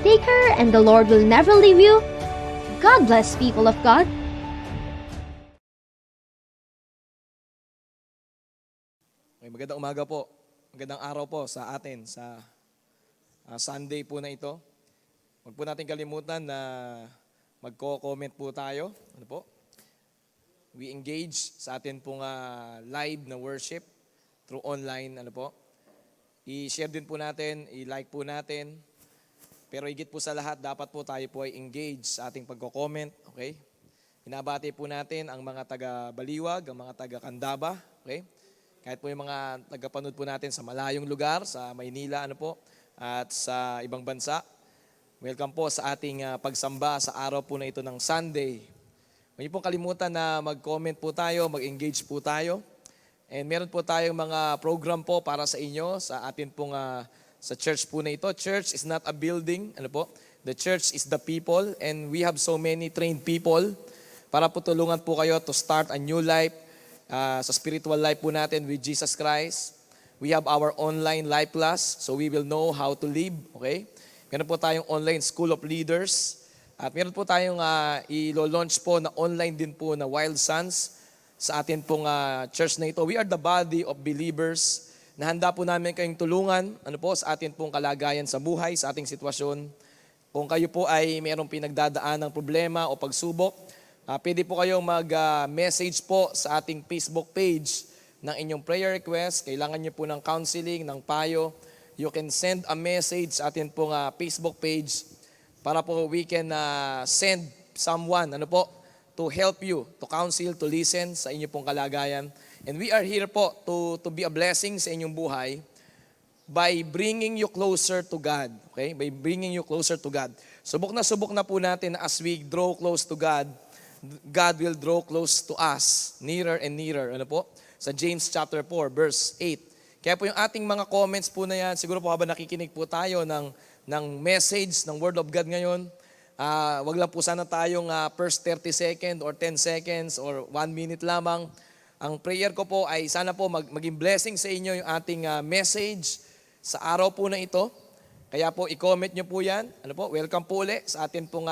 Take her and the Lord will never leave you. God bless, people of God. Okay, magandang umaga po. Magandang araw po sa atin sa Sunday po na ito. Huwag po natin kalimutan na magko-comment po tayo. Ano po? We engage sa atin pong live na worship through online. Ano po? I-share din po natin, i-like po natin. Pero higit po sa lahat, dapat po tayo po ay engage sa ating pagko-comment. Okay? Binabati po natin ang mga taga-Baliwag, ang mga taga-Candaba. Okay? Kahit po yung mga tagapanood po natin sa malayong lugar, sa Maynila, ano po, at sa ibang bansa. Welcome po sa ating pagsamba sa araw po na ito ng Sunday. Huwag niyo pong kalimutan na mag-comment po tayo, mag-engage po tayo. And meron po tayong mga program po para sa inyo, sa atin pong sa church po na ito. Church is not a building, ano po? The church is the people, and we have so many trained people para po tulungan po kayo to start a new life, sa spiritual life po natin with Jesus Christ. We have our online life class, so we will know how to live, okay? Meron po tayong online school of leaders. At meron po tayong i-launch po na online din po na Wild Sons sa atin pong church na ito. We are the body of believers na handa po namin kayong tulungan ano po, sa atin pong kalagayan sa buhay, sa ating sitwasyon. Kung kayo po ay mayroong pinagdadaan ng problema o pagsubok, pwede po kayong mag-message po sa ating Facebook page ng inyong prayer request. Kailangan nyo po ng counseling, ng payo. You can send a message sa atin pong Facebook page para po we can send someone ano po, to help you, to counsel, to listen sa inyong pong kalagayan. And we are here po to be a blessing sa inyong buhay by bringing you closer to God. Okay? By bringing you closer to God. Subok na po natin na as we draw close to God, God will draw close to us, nearer and nearer. Ano po? Sa James chapter 4, verse 8. Kaya po yung ating mga comments po na yan, siguro po habang nakikinig po tayo ng message, ng Word of God ngayon, wag lang po sana tayong first 30 seconds or 10 seconds or 1 minute lamang. Ang prayer ko po ay sana po maging blessing sa inyo yung ating message sa araw po na ito. Kaya po i-comment nyo po yan. Ano po? Welcome po ulit sa atin pong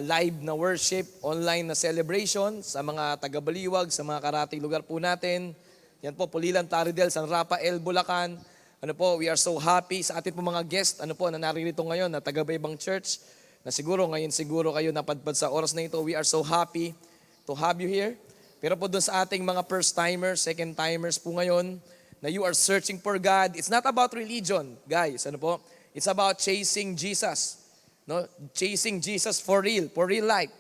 live na worship, online na celebration sa mga taga-Baliwag, sa mga karating lugar po natin. Yan po, Pulilan, Taridel, San Rafael, Bulacan. Ano po, we are so happy sa atin po mga guest, ano po, na naririto ngayon, na taga-Baybang Church, na siguro kayo napadpad sa oras na ito. We are so happy to have you here. Pero po dun sa ating mga first-timers, second-timers po ngayon, na you are searching for God. It's not about religion, guys. Ano po? It's about chasing Jesus. No? Chasing Jesus for real life.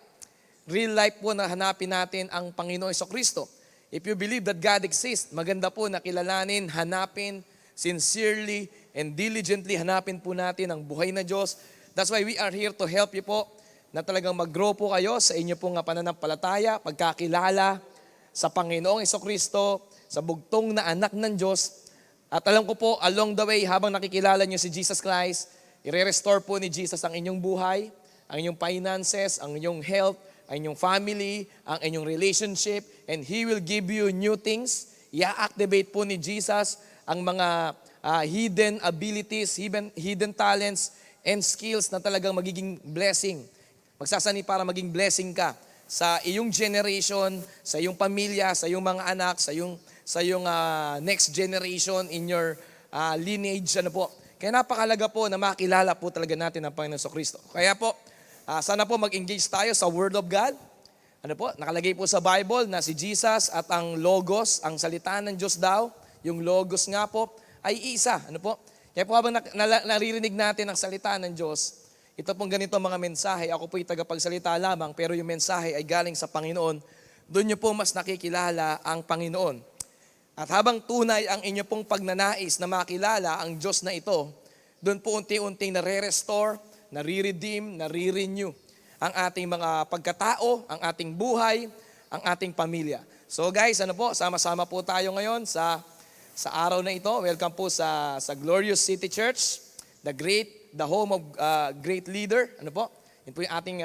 Real life po na hanapin natin ang Panginoon Jesucristo. If you believe that God exists, maganda po na kilalanin, hanapin, sincerely and diligently hanapin po natin ang buhay na Diyos. That's why we are here to help you po na talagang mag-grow po kayo sa inyo pong pananampalataya, pagkakilala sa Panginoong Jesucristo, sa bugtong na anak ng Diyos. At alam ko po, along the way, habang nakikilala nyo si Jesus Christ, i-restore po ni Jesus ang inyong buhay, ang inyong finances, ang inyong health, ang inyong family, ang inyong relationship, and He will give you new things. I-activate po ni Jesus ang mga hidden abilities, hidden talents, and skills na talagang magiging blessing. Magsasani para maging blessing ka sa iyong generation, sa iyong pamilya, sa iyong mga anak, sa iyong next generation in your lineage. Ano po? Kaya napakalaga po na makilala po talaga natin ang Panginoon Jesucristo. Kaya po, sana po mag-engage tayo sa Word of God. Ano po? Nakalagay po sa Bible na si Jesus at ang Logos, ang salita ng Diyos daw, yung Logos nga po, ay isa. Ano po? Kaya po habang naririnig natin ang salita ng Diyos, ito pong ganito mga mensahe. Ako po'y tagapagsalita lamang, pero yung mensahe ay galing sa Panginoon. Doon nyo po mas nakikilala ang Panginoon. At habang tunay ang inyo pong pagnanais na makilala ang Diyos na ito, doon po unti-unting nare-restore, nare-redeem, nare-renew ang ating mga pagkatao, ang ating buhay, ang ating pamilya. So guys, ano po, sama-sama po tayo ngayon sa araw na ito. Welcome po sa Glorious City Church, the home of great leader. Ano po? Yun po yung ating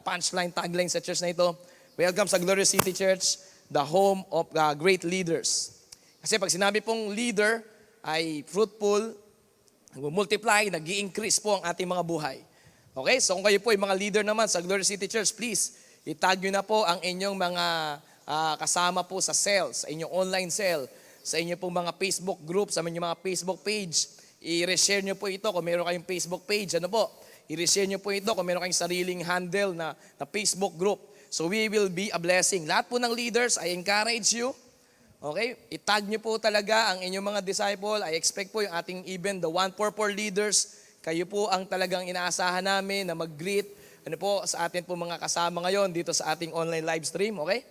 punchline, tagline sa church na ito. Welcome sa Glorious City Church, the home of great leaders. Kasi pag sinabi pong leader ay fruitful, nag-multiply, nag-i-increase po ang ating mga buhay. Okay? So kung kayo po ay mga leader naman sa Glory City Church, please, itag nyo na po ang inyong mga kasama po sa cell, sa inyong online cell, sa inyong pong mga Facebook group, sa inyong mga Facebook page. I-reshare nyo po ito kung meron kayong Facebook page. Ano po? I-reshare nyo po ito kung meron kayong sariling handle na Facebook group. So we will be a blessing. Lahat po ng leaders, I encourage you. Okay? Itag nyo po talaga ang inyong mga disciple. I expect po yung ating even the 144 leaders. Kayo po ang talagang inaasahan namin na mag-greet sa atin po mga kasama ngayon dito sa ating online live stream. Okay?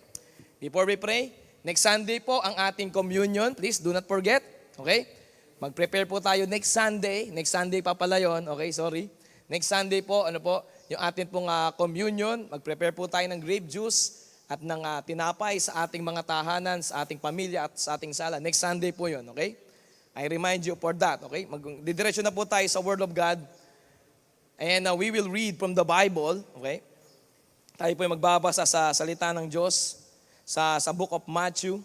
Before we pray, next Sunday po ang ating communion. Please do not forget. Okay? Mag-prepare po tayo next Sunday. Next Sunday pa pala yun. Okay, sorry. Next Sunday po, yung ating pong communion. Mag-prepare po tayo ng grape juice at ng tinapay sa ating mga tahanan, sa ating pamilya at sa ating sala. Next Sunday po yun, okay? I remind you for that, okay? Didiretso na po tayo sa Word of God. And we will read from the Bible, okay? Tayo po yung magbabasa sa salita ng Diyos sa book of Matthew.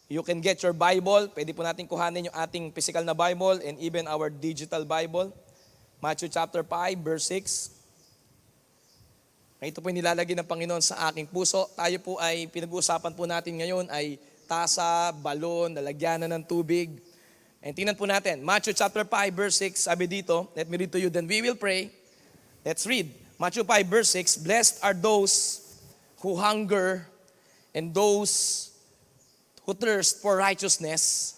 You can get your Bible. Pwede po natin kuhanin yung ating physical na Bible and even our digital Bible. Matthew chapter 5, verse 6. Ito po yung nilalagay ng Panginoon sa aking puso. Tayo po ay, pinag-uusapan po natin ngayon ay tasa, balon, lalagyanan ng tubig. And tingnan po natin, Matthew chapter 5, verse 6, sabi dito, let me read to you, then we will pray. Let's read. Matthew 5, verse 6, blessed are those who hunger and those who thirst for righteousness,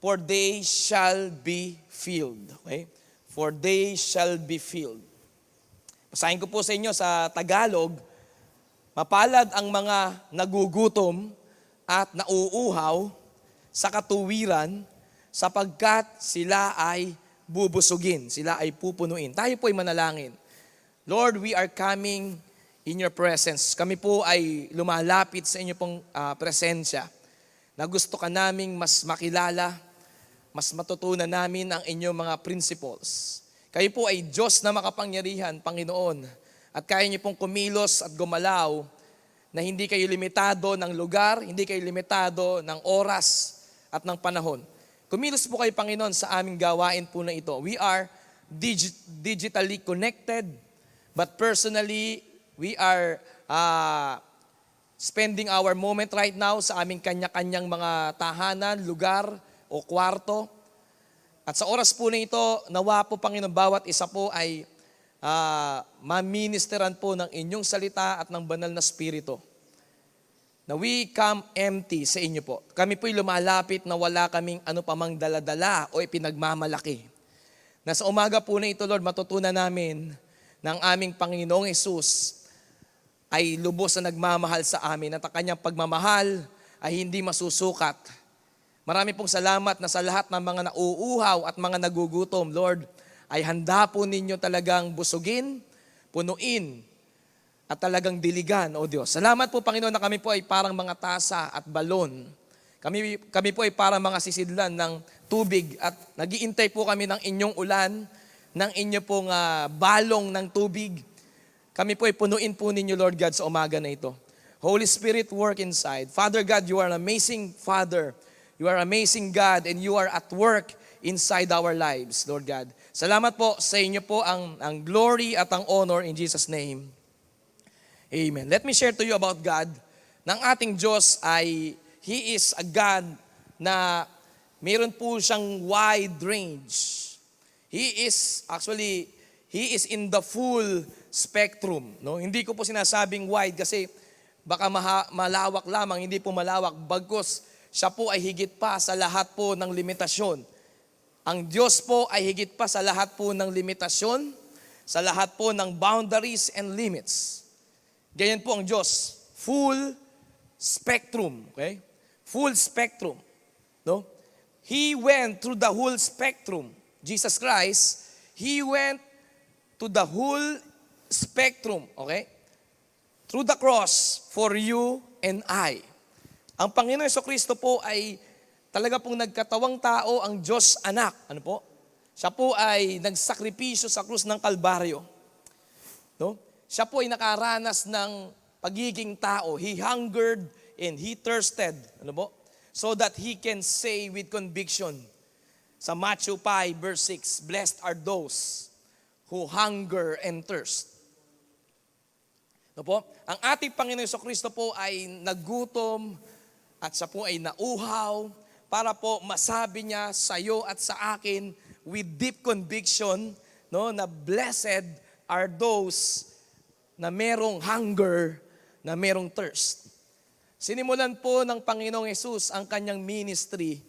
for they shall be filled. Okay? For they shall be filled. Basahin ko po sa inyo sa Tagalog, mapalad ang mga nagugutom at nauuhaw sa katuwiran sapagkat sila ay bubusugin, sila ay pupunuin. Tayo po ay manalangin. Lord, we are coming in your presence. Kami po ay lumalapit sa inyo pong presensya na gusto ka naming mas makilala, mas matutunan namin ang inyong mga principles. Kayo po ay Diyos na makapangyarihan, Panginoon, at kaya niyo pong kumilos at gumalaw na hindi kayo limitado ng lugar, hindi kayo limitado ng oras at ng panahon. Kumilos po kayo, Panginoon, sa aming gawain po na ito. We are digitally connected, but personally, we are spending our moment right now sa aming kanya-kanyang mga tahanan, lugar o kwarto. At sa oras po na ito, nawa po, Panginoon, bawat isa po ay maministeran po ng inyong salita at ng banal na spirito. Na we come empty sa inyo po. Kami po'y lumalapit na wala kaming ano pamang daladala o ipinagmamalaki. Na sa umaga po na ito, Lord, matutunan namin ng aming Panginoong Hesus ay lubos na nagmamahal sa amin at ang kanyang pagmamahal ay hindi masusukat. Marami pong salamat na sa lahat ng mga nauuhaw at mga nagugutom, Lord, ay handa po ninyo talagang busugin, punuin, at talagang diligan, O Diyos. Salamat po, Panginoon, na kami po ay parang mga tasa at balon. Kami po ay parang mga sisidlan ng tubig at nag-iintay po kami ng inyong ulan, ng inyo pong balong ng tubig. Kami po ay punuin po ninyo, Lord God, sa umaga na ito. Holy Spirit, work inside. Father God, you are an amazing Father. You are amazing God and you are at work inside our lives, Lord God. Salamat po sa inyo po ang glory at ang honor in Jesus' name. Amen. Let me share to you about God. Ng ating Diyos ay, He is a God na mayroon po siyang wide range. He is in the full spectrum. No? Hindi ko po sinasabing wide kasi baka malawak lamang, hindi po malawak. Bagkus, siya po ay higit pa sa lahat po ng limitasyon. Ang Diyos po ay higit pa sa lahat po ng limitasyon, sa lahat po ng boundaries and limits. Ganyan po ang Diyos. Full spectrum. Okay? Full spectrum. No? He went through the whole spectrum. Jesus Christ, He went to the whole spectrum. Okay? Through the cross for you and I. Ang Panginoon Jesucristo po ay talaga pong nagkatawang tao, ang Diyos anak. Ano po? Siya po ay nagsakripisyo sa krus ng Kalbaryo. No? Siya po ay nakaranas ng pagiging tao. He hungered and He thirsted. Ano po? So that He can say with conviction, Sa Matthew 5 verse 6, blessed are those who hunger and thirst. No po? Ang ating Panginoon Jesucristo po ay nagutom at siya po ay nauhaw para po masabi niya sa iyo at sa akin with deep conviction, no, na blessed are those na merong hunger, na merong thirst. Sinimulan po ng Panginoong Hesus ang kanyang ministry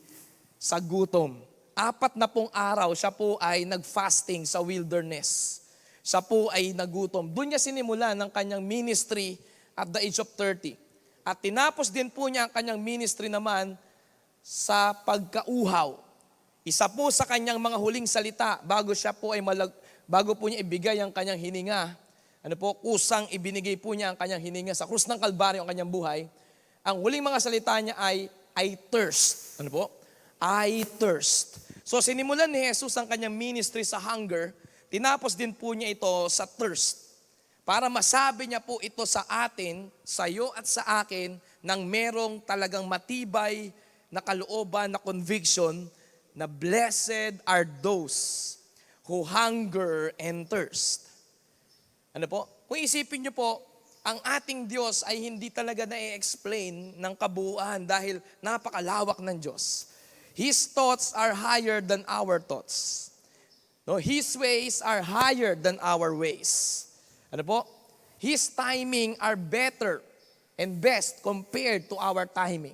sa gutom. 40 araw siya po ay nag-fasting sa wilderness. Siya po ay nagutom. Doon niya sinimulan ang kanyang ministry at the age of 30. At tinapos din po niya ang kanyang ministry naman sa pagkauhaw. Isa po sa kanyang mga huling salita bago po niya ibigay ang kanyang hininga. Kusang ibinigay po niya ang kanyang hininga sa krus ng Kalbaryo ang kanyang buhay. Ang huling mga salita niya ay I thirst. I thirst. So sinimulan ni Jesus ang kanyang ministry sa hunger, tinapos din po niya ito sa thirst. Para masabi niya po ito sa atin, sa iyo at sa akin, nang merong talagang matibay na kalooban, na conviction, na blessed are those who hunger and thirst. Kung isipin niyo po, ang ating Diyos ay hindi talaga na-explain ng kabuuan dahil napakalawak ng Diyos. His thoughts are higher than our thoughts. No, His ways are higher than our ways. His timing are better and best compared to our timing.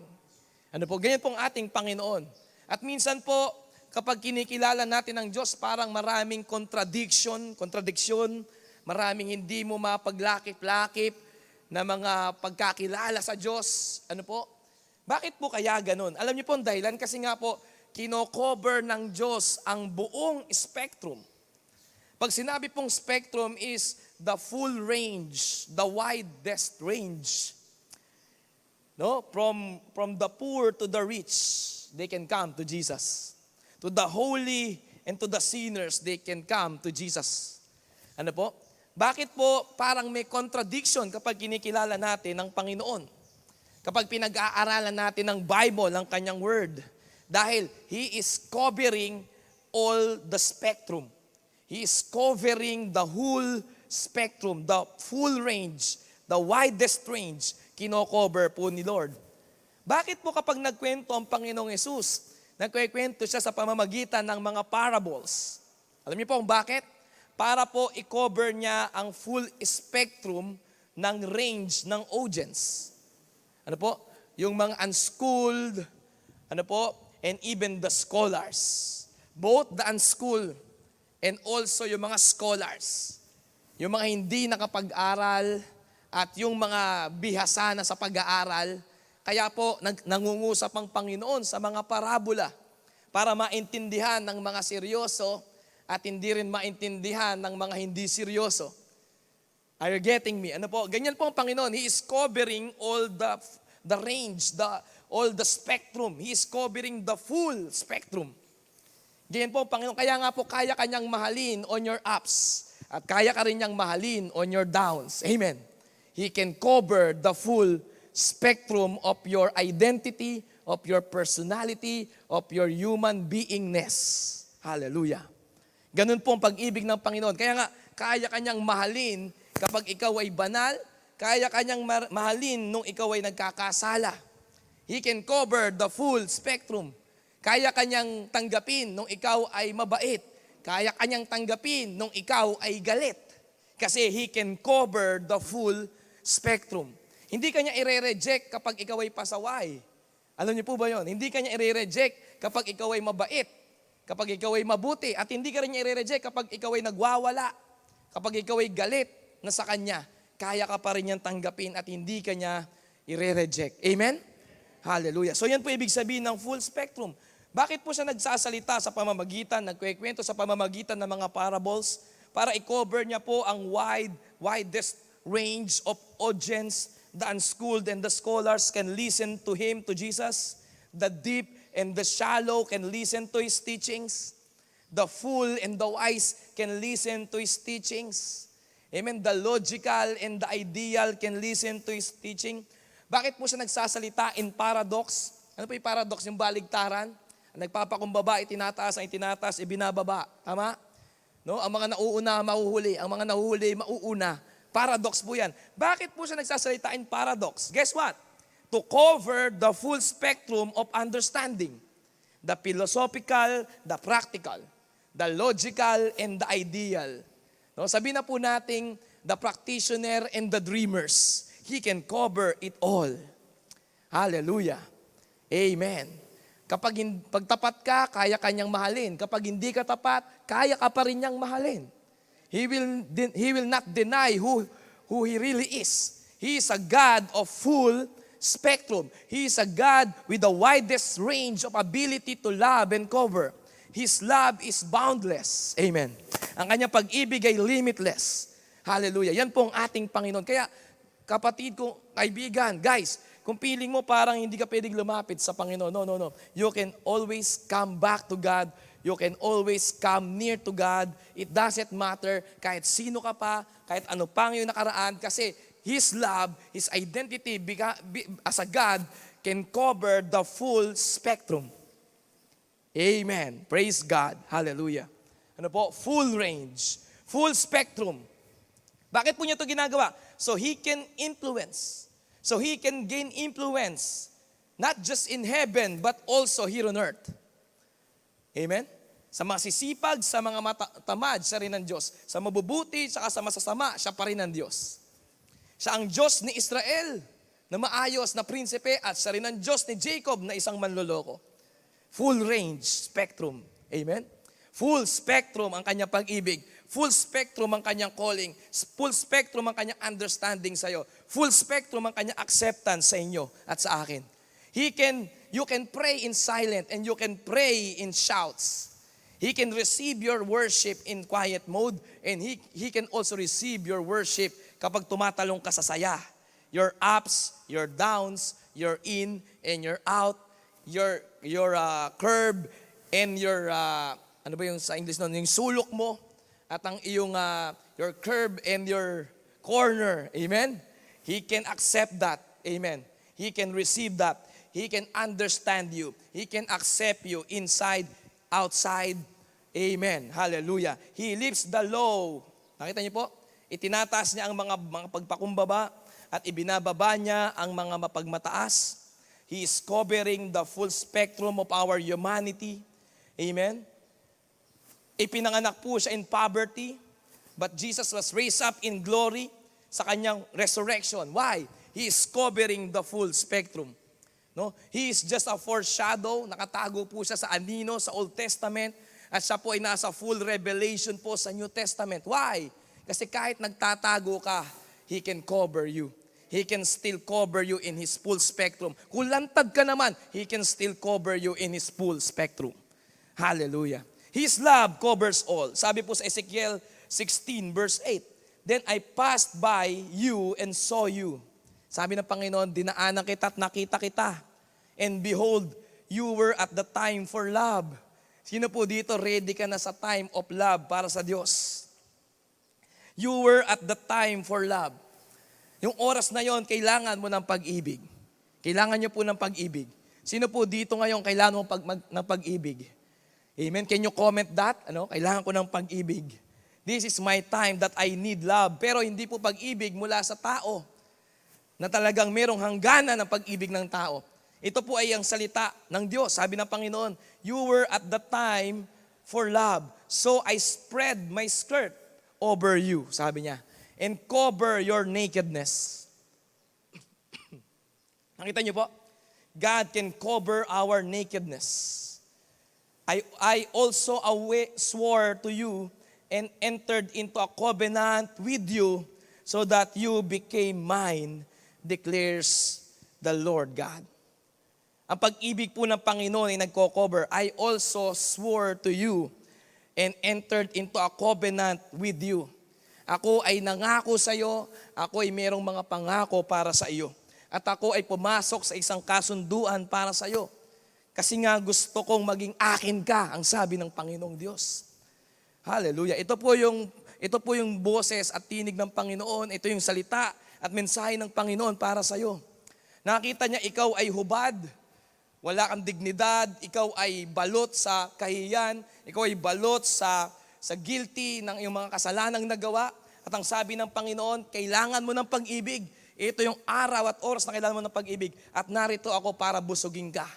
Ganyan po ang ating Panginoon. At minsan po, kapag kinikilala natin ang Diyos, parang maraming contradiction, maraming hindi mo mapaglakip-lakip na mga pagkakilala sa Diyos. Bakit po kaya ganun? Alam niyo po ang dahilan kasi nga po, kino-cover ng Diyos ang buong spectrum. Pag sinabi pong spectrum is the full range, the widest range. No? From the poor to the rich, they can come to Jesus. To the holy and to the sinners, they can come to Jesus. Bakit po parang may contradiction kapag kinikilala natin ng Panginoon? Kapag pinag-aaralan natin ng Bible, ang kanyang word. Dahil He is covering all the spectrum. He is covering the whole spectrum, the full range, the widest range, kino-cover po ni Lord. Bakit po kapag nagkwento ang Panginoong Hesus, nagkwento siya sa pamamagitan ng mga parables? Alam niyo po kung bakit? Para po i-cover niya ang full spectrum ng range ng audience. Yung mga unschooled, and even the scholars. Both the unschooled and also yung mga scholars. Yung mga hindi nakapag-aral at yung mga bihasa na sa pag-aaral. Kaya po nangungusap ang Panginoon sa mga parabola para maintindihan ng mga seryoso at hindi rin maintindihan ng mga hindi seryoso. Are you getting me? Ganyan po ang Panginoon. He is covering all the range, all the spectrum. He is covering the full spectrum. Ganyan po ang Panginoon. Kaya nga po, kaya kanyang mahalin on your ups at kaya ka rin niyang mahalin on your downs. Amen. He can cover the full spectrum of your identity, of your personality, of your human beingness. Hallelujah. Ganun po ang pag-ibig ng Panginoon. Kaya nga, kaya kanyang mahalin kapag ikaw ay banal, kaya kanyang mahalin nung ikaw ay nagkakasala. He can cover the full spectrum. Kaya kanyang tanggapin nung ikaw ay mabait. Kaya kanyang tanggapin nung ikaw ay galit. Kasi He can cover the full spectrum. Hindi kanya i-reject kapag ikaw ay pasaway. Alam niyo po ba yon? Hindi kanya i-reject kapag ikaw ay mabait. Kapag ikaw ay mabuti. At hindi ka rin niya i-reject kapag ikaw ay nagwawala. Kapag ikaw ay galit na sa Kanya, kaya ka pa rin niyang tanggapin at hindi ka niya i-reject. Amen? Hallelujah. So yan po ibig sabihin ng full spectrum. Bakit po siya nagsasalita sa pamamagitan, nagkwekwento sa pamamagitan ng mga parables? Para i-cover niya po ang widest range of audience. The unschooled and the scholars can listen to Him, to Jesus. The deep and the shallow can listen to His teachings. The fool and the wise can listen to His teachings. Amen. The logical and the ideal can listen to His teaching. Bakit po siya nagsasalita in paradox? Ano po yung paradox? Yung baligtaran. nagpapakumbaba, itinataas, ibinababa. Tama? No? Ang mga nauuna, mahuhuli. Ang mga nahuhuli, mauuna. Paradox po yan. Bakit po siya nagsasalita in paradox? Guess what? To cover the full spectrum of understanding. The philosophical, the practical, the logical, and the ideal. No? Sabi na po nating the practitioner and the dreamers. He can cover it all. Hallelujah. Amen. Pag tapat ka, kaya kanyang mahalin. Kapag hindi ka tapat, kaya ka pa rin niyang mahalin. He will not deny who He really is. He is a God of full spectrum. He is a God with the widest range of ability to love and cover. His love is boundless. Amen. Ang kanyang pag-ibig ay limitless. Hallelujah. Yan po ang ating Panginoon. Kaya, kapatid ko, kaibigan, guys, kung feeling mo parang hindi ka pwedeng lumapit sa Panginoon, no. You can always come back to God. You can always come near to God. It doesn't matter kahit sino ka pa, kahit ano pang yung nakaraan, kasi His love, His identity as a God can cover the full spectrum. Amen. Praise God. Hallelujah. Ano po? Full range. Full spectrum. Bakit po niya ito ginagawa? So He can influence. So He can gain influence, not just in heaven, but also here on earth. Amen? Sa mga sisipag, sa mga tamad, siya rin ang Diyos. Sa mabubuti, saka sa masasama, siya pa rin ang Diyos. Siya ang Diyos ni Israel, na maayos na prinsipe, at siya rin ang Diyos ni Jacob, na isang manloloko. Full range, spectrum. Amen? Full spectrum ang kanyang pag-ibig. Full spectrum ang kanyang calling. Full spectrum ang kanyang understanding sa iyo. Full spectrum ang kanyang acceptance sa inyo at sa akin. You can pray in silent and you can pray in shouts. He can receive your worship in quiet mode and He can also receive your worship kapag tumatalong ka sa saya. Your ups, your downs, your in and your out, your curve and your, ano ba yung sa English nun? Yung sulok mo. At ang iyong, your curve and your corner. Amen? He can accept that. Amen. He can receive that. He can understand you. He can accept you inside, outside. Amen. Hallelujah. He lifts the low. Nakita niyo po? Itinataas niya ang mga pagpakumbaba at ibinababa niya ang mga mapagmataas. He is covering the full spectrum of our humanity. Amen. Ipinanganak po siya in poverty, but Jesus was raised up in glory sa kanyang resurrection. Why? He is covering the full spectrum. No? He is just a foreshadow, nakatago po siya sa anino, sa Old Testament, at siya po ay nasa full revelation po sa New Testament. Why? Kasi kahit nagtatago ka, He can cover you. He can still cover you in His full spectrum. Kung lantad ka naman, He can still cover you in His full spectrum. Hallelujah. His love covers all. Sabi po sa Ezekiel 16 verse 8, Then I passed by you and saw you. Sabi ng Panginoon, dinaanan kita at nakita kita. And behold, you were at the time for love. Sino po dito, ready ka na sa time of love para sa Diyos? You were at the time for love. Yung oras na yon, kailangan mo ng pag-ibig. Kailangan nyo po ng pag-ibig. Sino po dito ngayon kailangan mo ng pag-ibig? Amen. Can you comment that? Kailangan ko ng pag-ibig. This is my time that I need love. Pero hindi po pag-ibig mula sa tao na talagang merong hangganan ng pag-ibig ng tao. Ito po ay ang salita ng Diyos. Sabi ng Panginoon, you were at the time for love. So I spread my skirt over you, sabi niya, and cover your nakedness. Nakita niyo po? God can cover our nakedness. I also swore to you and entered into a covenant with you so that you became mine, declares the Lord God. Ang pag-ibig po ng Panginoon ay nagko-cover. I also swore to you and entered into a covenant with you. Ako ay nangako sa iyo, ako ay merong mga pangako para sa iyo. At ako ay pumasok sa isang kasunduan para sa iyo. Kasi nga gusto kong maging akin ka, ang sabi ng Panginoong Diyos. Hallelujah. Ito po yung boses at tinig ng Panginoon. Ito yung salita at mensahe ng Panginoon para sa iyo. Nakita niya ikaw ay hubad. wala kang dignidad, ikaw ay balot sa kahiyan, ikaw ay balot sa guilty ng iyong mga kasalanang nagawa. At ang sabi ng Panginoon, kailangan mo ng pag-ibig. Ito yung araw at oras na kailangan mo ng pag-ibig. At narito ako para busugin ka.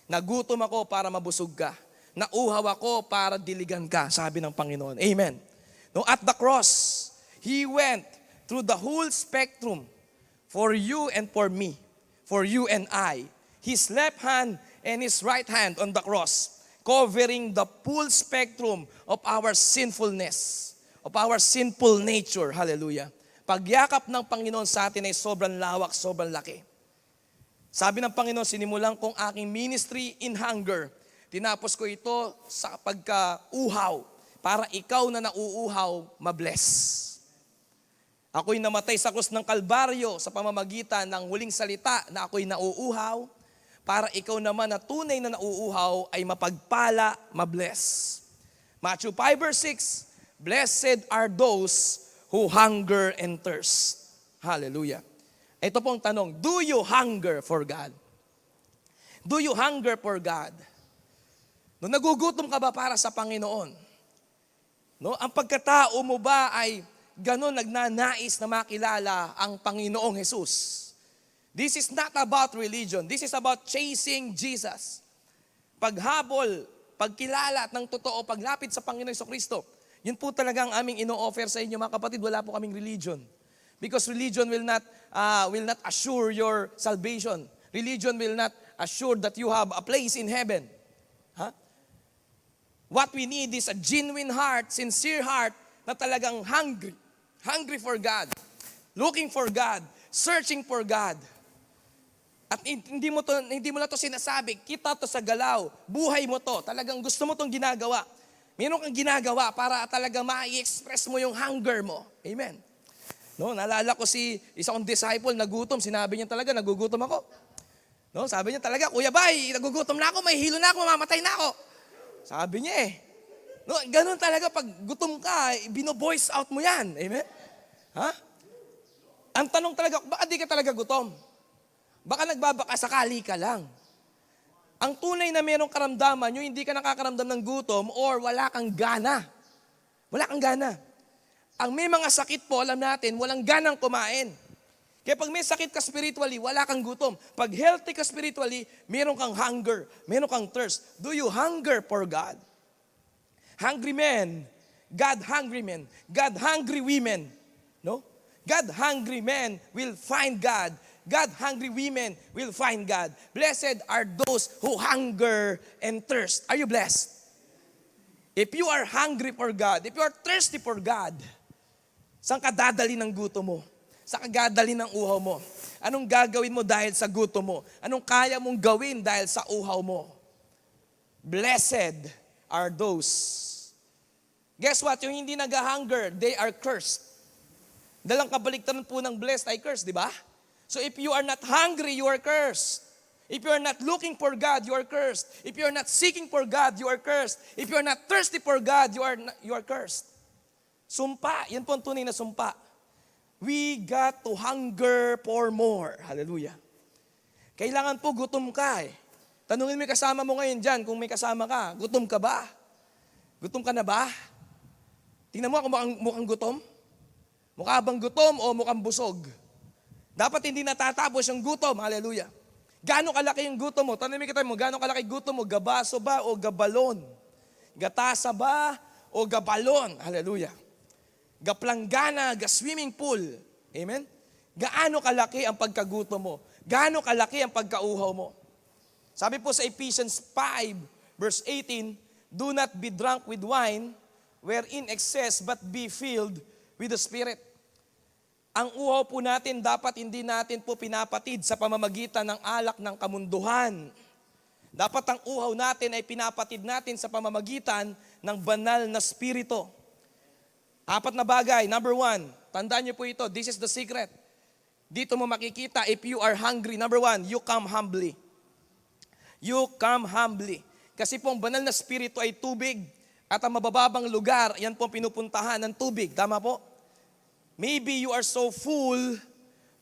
Nagutom ako para mabusog ka. Nauhaw ako para diligan ka, sabi ng Panginoon. Amen. No, at the cross, He went through the whole spectrum for you and for me, for you and I. His left hand and His right hand on the cross, covering the full spectrum of our sinfulness, of our sinful nature. Hallelujah. Pagyakap ng Panginoon sa atin ay sobrang lawak, sobrang laki. Sabi ng Panginoon, sinimulan kong aking ministry in hunger. Tinapos ko ito sa pagkauhaw para ikaw na nauuhaw, mabless. Ako'y namatay sa krus ng Kalbaryo sa pamamagitan ng huling salita na ako'y nauuhaw para ikaw naman na tunay na nauuhaw ay mapagpala, mabless. Matthew 5 verse 6, blessed are those who hunger and thirst. Hallelujah. Ito pong tanong, do you hunger for God? Do you hunger for God? No, nagugutom ka ba para sa Panginoon? No, ang pagkatao mo ba ay ganon nagnanais na makilala ang Panginoong Jesus? This is not about religion. This is about chasing Jesus. Paghabol, pagkilala ng totoo, paglapit sa Panginoon Jesucristo. Yun po talagang aming ino-offer sa inyo mga kapatid. Wala po kaming religion. Because religion will not assure your salvation. Religion will not assure that you have a place in heaven. Huh? What we need is a genuine heart, sincere heart, na talagang hungry for God, looking for God, searching for God. At hindi mo na to sinasabi, kita to sa galaw, buhay mo to, talagang gusto mo tong ginagawa. Meron kang ginagawa para talaga ma-express mo yung hunger mo. Amen. No, naalala ko si isang disciple, nagutom, sinabi niya talaga, nagugutom ako. No, sabi niya talaga, Kuya Bay, nagugutom na ako, may hilo na ako, mamamatay na ako. Sabi niya eh. No, ganun talaga pag gutom ka, bino-voice out mo yan. Amen? Ha? Ang tanong talaga, baka di ka talaga gutom? Baka nagbabaka sakali ka lang. Ang tunay na merong karamdaman, yung hindi ka nakakaramdam ng gutom or wala kang gana. Wala kang gana. Ang may mga sakit po, alam natin, walang ganang kumain. Kaya pag may sakit ka spiritually, wala kang gutom. Pag healthy ka spiritually, meron kang hunger, meron kang thirst. Do you hunger for God? Hungry men, God-hungry men, God-hungry women, no? God-hungry men will find God. God-hungry women will find God. Blessed are those who hunger and thirst. Are you blessed? If you are hungry for God, if you are thirsty for God, saan ka dadali ng gutom mo? Saan ka dadali ng uhaw mo? Anong gagawin mo dahil sa gutom mo? Anong kaya mong gawin dahil sa uhaw mo? Blessed are those. Guess what? Yung hindi nag-hunger, they are cursed. Dalang kabaliktaran po ng blessed ay cursed, di ba? So if you are not hungry, you are cursed. If you are not looking for God, you are cursed. If you are not seeking for God, you are cursed. If you are not thirsty for God, you are cursed. Sumpa, yan po ang tunay na sumpa. We got to hunger for more. Hallelujah. Kailangan po gutom ka eh. Tanungin mo yung kasama mo ngayon dyan, kung may kasama ka, gutom ka ba? Gutom ka na ba? Tingnan mo ako mukhang gutom. Mukha bang gutom o mukhang busog? Dapat hindi natatapos yung gutom. Hallelujah. Gaano kalaki yung gutom mo? Tanungin mo, gaano kalaki gutom mo? Gabaso ba o gabalon? Gatasa ba o gabalon? Hallelujah. Gaplanggana, ga-swimming pool. Amen? Gaano kalaki ang pagkagutom mo? Gaano kalaki ang pagkauhaw mo? Sabi po sa Ephesians 5, verse 18, do not be drunk with wine, wherein excess, but be filled with the Spirit. Ang uhaw po natin, dapat hindi natin po pinapatid sa pamamagitan ng alak ng kamunduhan. Dapat ang uhaw natin ay pinapatid natin sa pamamagitan ng banal na spirito. 4 na bagay. Number 1, tandaan niyo po ito, this is the secret. Dito mo makikita if you are hungry. Number 1, you come humbly. You come humbly. Kasi po ang banal na spirito ay tubig at ang mabababang lugar, yan po ang pinupuntahan ng tubig. Tama po? Maybe you are so full,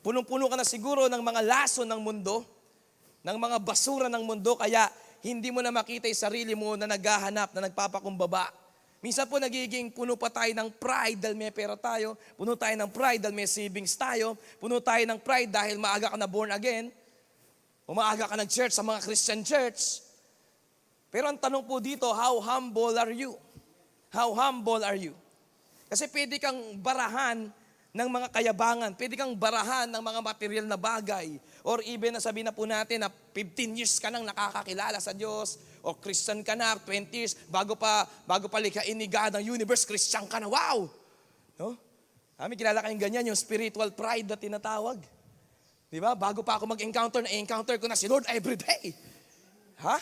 punong-puno ka na siguro ng mga lason ng mundo, ng mga basura ng mundo, kaya hindi mo na makita yung sarili mo na naghahanap, na nagpapakumbaba. Minsan po nagiging puno pa tayo ng pride dahil may pera tayo, puno tayo ng pride dahil may savings tayo, puno tayo ng pride dahil maaga ka na born again, o maaga ka nag-church sa mga Christian church. Pero ang tanong po dito, how humble are you? How humble are you? Kasi pwede kang barahan ng mga kayabangan, pwede kang barahan ng mga material na bagay, or even na sabihin na po natin na 15 years ka nang nakakakilala sa Diyos, o Christian ka na, 20 years, bago pa likhain ni God ang universe, Christian ka na, wow! No? May kilala kayong ganyan, yung spiritual pride na tinatawag. Di ba? Bago pa ako mag-encounter, na-encounter ko na si Lord every day. Ha?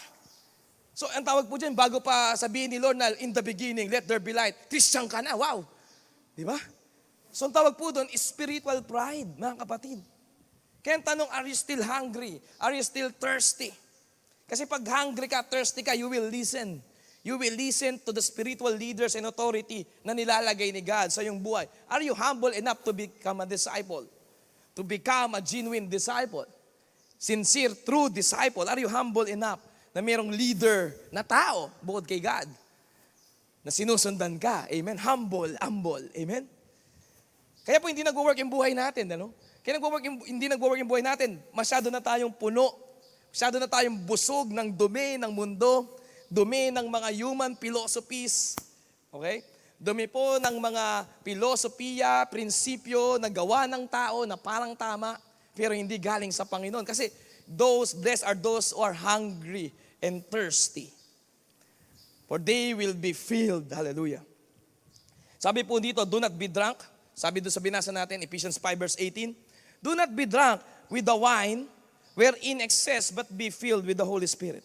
So, ang tawag po dyan, bago pa sabihin ni Lord na in the beginning, let there be light, Christian ka na, wow! Di ba? So, ang tawag po doon is spiritual pride, mga kapatid. Kaya ang tanong, are you still hungry? Are you still thirsty? Kasi pag hungry ka, thirsty ka, you will listen. You will listen to the spiritual leaders and authority na nilalagay ni God sa iyong buhay. Are you humble enough to become a disciple? To become a genuine disciple? Sincere, true disciple? Are you humble enough na mayroong leader na tao bukod kay God? Na sinusundan ka. Amen? Humble. Amen? Kaya po hindi nag-work yung buhay natin. Ano? Kaya hindi nag-work yung buhay natin. Masyado na tayong puno. Masyado na tayong busog ng dumi ng mundo. Dumi ng mga human philosophies. Okay? Dumi po ng mga filosofiya, prinsipyo na gawa ng tao na parang tama, pero hindi galing sa Panginoon. Kasi blessed are those who are hungry and thirsty. For they will be filled. Hallelujah. Sabi po dito, do not be drunk. Sabi doon sa binasa natin, Ephesians 5 verse 18, do not be drunk with the wine wherein excess, but be filled with the Holy Spirit.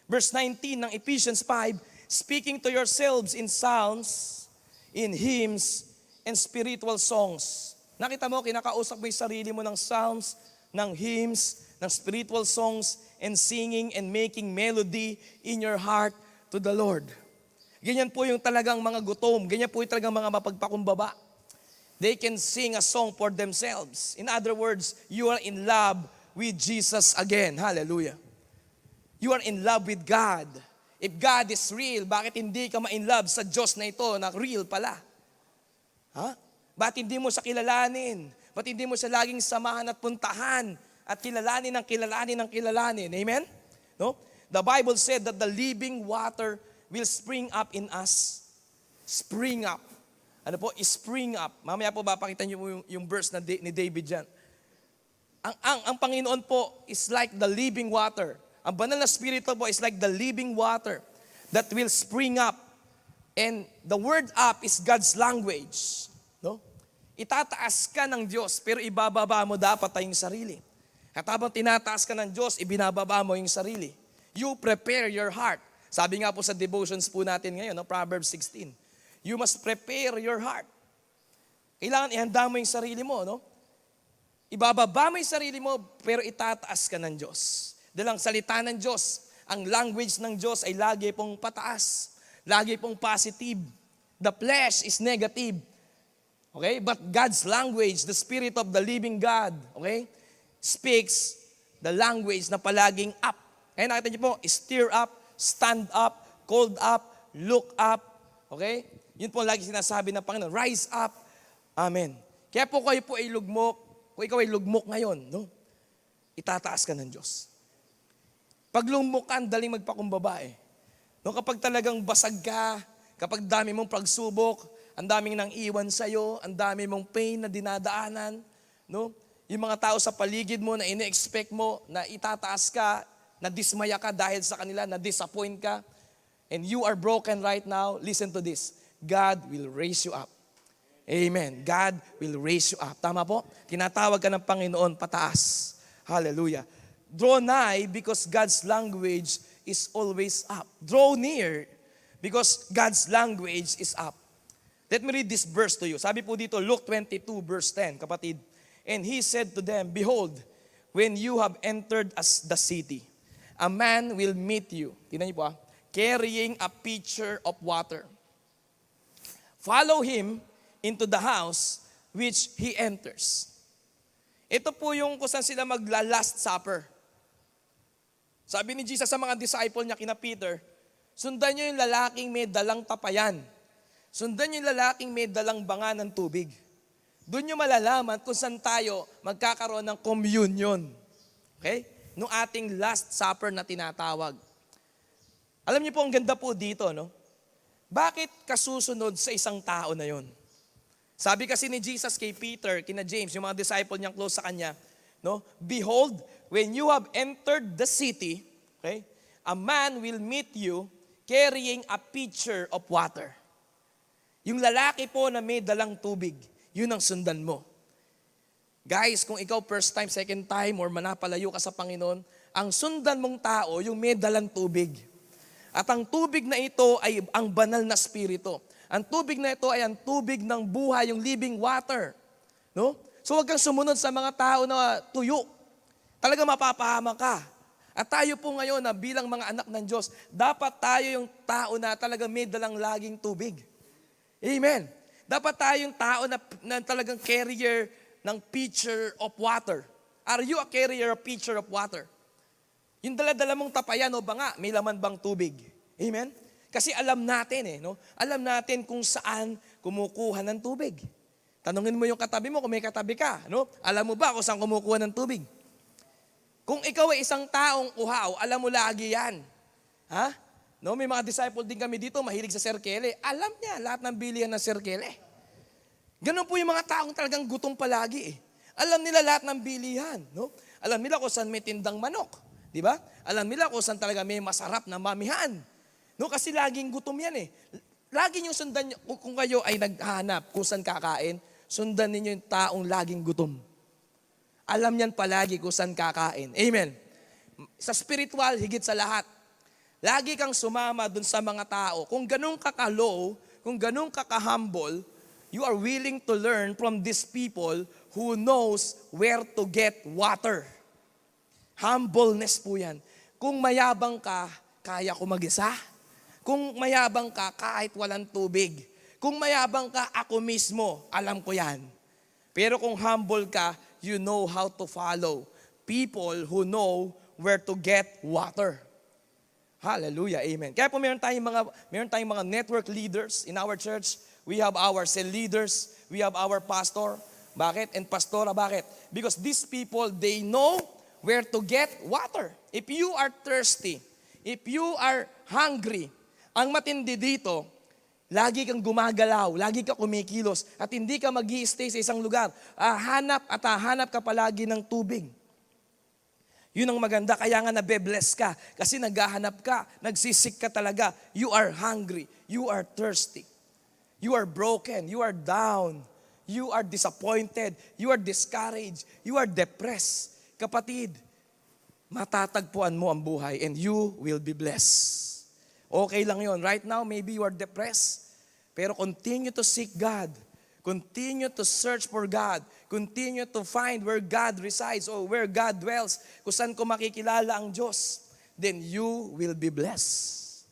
Verse 19 ng Ephesians 5, speaking to yourselves in psalms, in hymns, and spiritual songs. Nakita mo, kinakausap mo yung sarili mo ng psalms, ng hymns, ng spiritual songs, and singing and making melody in your heart to the Lord. Ganyan po yung talagang mga gutom. Ganyan po yung talagang mga mapagpakumbaba. They can sing a song for themselves. In other words, you are in love with Jesus again. Hallelujah. You are in love with God. If God is real, bakit hindi ka ma-in love sa Diyos na ito na real pala? Ha? Bakit hindi mo siya kilalanin? Bakit hindi mo siya laging samahan at puntahan at kilalanin ng kilalanin? Amen? No? The Bible said that the living water will spring up in us. Spring up. Ano po? Spring up. Mamaya po papakita niyo yung verse ni David dyan. Ang Panginoon po is like the living water. Ang banal na spirito po is like the living water that will spring up. And the word up is God's language. No? Itataas ka ng Diyos, pero ibababa mo dapat tayong sarili. At habang tinataas ka ng Diyos, ibinababa mo yung sarili. You prepare your heart. Sabi nga po sa devotions po natin ngayon, no? Proverbs 16. You must prepare your heart. Kailangan ihanda mo yung sarili mo, no? Ibababa mo yung sarili mo, pero itataas ka ng Diyos. Dahil ang salita ng Diyos, ang language ng Diyos ay lagi pong pataas. Lagi pong positive. The flesh is negative. Okay? But God's language, the Spirit of the living God, okay, speaks the language na palaging up. Kaya nakita niyo po, stir up, stand up, cold up, look up. Okay? Yun po lagi sinasabi ng Panginoon, rise up. Amen. Kaya po kayo po ay lugmok, kung ikaw ay lugmok ngayon, no? Itataas ka ng Diyos. Pag lugmok ka, daling magpakumbaba eh. No, kapag talagang basag ka, kapag dami mong pagsubok, ang daming nang iwan sa'yo, ang dami mong pain na dinadaanan, no? Yung mga tao sa paligid mo na ine-expect mo na itataas ka, na dismaya ka dahil sa kanila, na disappoint ka, and you are broken right now, listen to this. God will raise you up. Amen. God will raise you up. Tama po? Tinatawag ka ng Panginoon pataas. Hallelujah. Draw nigh because God's language is always up. Draw near because God's language is up. Let me read this verse to you. Sabi po dito, Luke 22 verse 10, kapatid. And he said to them, behold, when you have entered the city, a man will meet you. Tingnan niyo po carrying a pitcher of water. Follow him into the house which he enters. Ito po yung kung saan sila magla-last supper. Sabi ni Jesus sa mga disciple niya kina Peter, sundan niyo yung lalaking may dalang tapayan. Sundan niyo yung lalaking may dalang banga ng tubig. Doon niyo malalaman kung saan tayo magkakaroon ng communion. Okay? Nung ating Last Supper na tinatawag. Alam niyo po, ang ganda po dito, no? Bakit kasusunod sa isang tao na yon? Sabi kasi ni Jesus kay Peter, kina James, yung mga disciple niyang close sa kanya, no? Behold, when you have entered the city, okay, a man will meet you carrying a pitcher of water. Yung lalaki po na may dalang tubig, yun ang sundan mo. Guys, kung ikaw first time, second time, or manapalayo ka sa Panginoon, ang sundan mong tao, yung may dalang tubig. At ang tubig na ito ay ang banal na spirito. Ang tubig na ito ay ang tubig ng buhay, yung living water. No? So huwag kang sumunod sa mga tao na tuyo. Talaga mapapahama ka. At tayo po ngayon na bilang mga anak ng Diyos, dapat tayo yung tao na talaga may dalang laging tubig. Amen. Dapat tayo yung tao na talagang carrier ng pitcher of water. Are you a carrier of pitcher of water? Yung dala-dala mong tapayan o banga, may laman bang tubig? Amen? Kasi alam natin no? Alam natin kung saan kumukuha ng tubig. Tanungin mo yung katabi mo kung may katabi ka. No? Alam mo ba kung saan kumukuha ng tubig? Kung ikaw ay isang taong uhaw, alam mo lagi yan. Ha? No, may mga disciple din kami dito, mahilig sa serkele. Alam niya lahat ng bilihan ng serkele. Ganun po yung mga taong talagang gutom palagi. Alam nila lahat ng bilihan. No? Alam nila kung saan may tindang manok. Di ba? Alam nila kung saan talaga may masarap na mamihan. No, kasi laging gutom yan Lagi niyong sundan, kung kayo ay naghahanap kung saan kakain, sundan ninyo yung taong laging gutom. Alam niyan palagi kung saan kakain. Amen. Sa spiritual, higit sa lahat. Lagi kang sumama dun sa mga tao. Kung ganun ka ka-low, kung ganun ka ka-humble, you are willing to learn from these people who knows where to get water. Humbleness po yan. Kung mayabang ka, kaya ko mag-isa. Kung mayabang ka, kahit walang tubig. Kung mayabang ka, ako mismo, alam ko yan. Pero kung humble ka, you know how to follow people who know where to get water. Hallelujah, amen. Kaya po meron tayong mga network leaders in our church. We have our cell leaders, we have our pastor. Bakit? And pastora, bakit? Because these people, they know where to get water. If you are thirsty, if you are hungry, ang matindi dito, lagi kang gumagalaw, lagi ka kumikilos, at hindi ka mag-i-stay sa isang lugar. Hanap ka palagi ng tubig. Yun ang maganda, kaya nga nabe-bless ka. Kasi naghahanap ka, nagsisik ka talaga. You are hungry, you are thirsty. You are broken, you are down. You are disappointed, you are discouraged, you are depressed. Kapatid, matatagpuan mo ang buhay and you will be blessed. Okay lang yun. Right now, maybe you are depressed. Pero continue to seek God. Continue to search for God. Continue to find where God resides or where God dwells. Kung saan ko makikilala ang Diyos, then you will be blessed.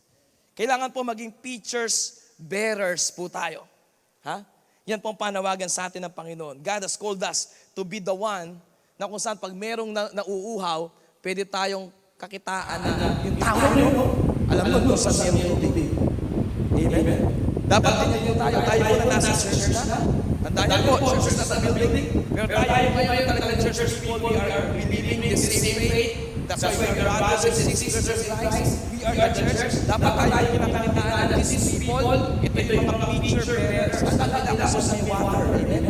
Kailangan po maging pitchers, bearers po tayo. Ha? Yan po ang panawagan sa atin ng Panginoon. God has called us to be the one na kung saan pag merong nauuhaw, pwede tayong kakitaan na yung tao nyo. Alam mo, sa merong tubig. Amen? Dapat din tayo po na nasa church na. Tandaan niyo po, church na sa building. Pero tayo ngayon talagang church people, we are believing the same faith. That's why we are brothers and sisters in Christ. We are the church. Dapat tayo pinakalitaan na these people, ito yung mga teacher bearers. At talaga sa water. Amen?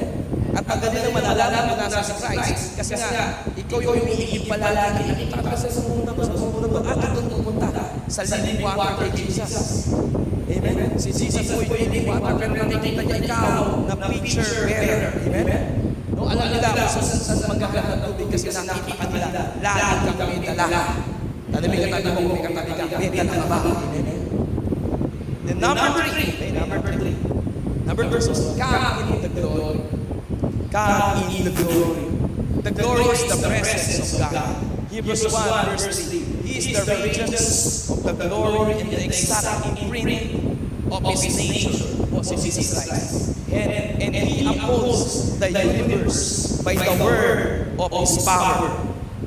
At pagdali ng malalaman mo nasa si Christ. Kasi nga, ikaw yung umiigib palagi. Nakita ka sa sumunod at doon pupunta sa living water kay Jesus. Amen? Si Jesus po yung living water. Pero nakikita niya ikaw na pitcher bearer. Amen? No, alam nila kung saan maghahanap ng tubig kasi nakita ka nila. Lagi kang may dala. Tanamig ka tayo mo, may katabi ka. May dala ka ba? Amen? Then number three. Number two, come in the glory. Come in the glory. The glory is the presence of God. Hebrews 1 verse 3. He is the radiance of the glory and the exact imprint of His nature, was Jesus Christ. And He upholds the universe by the word of His power.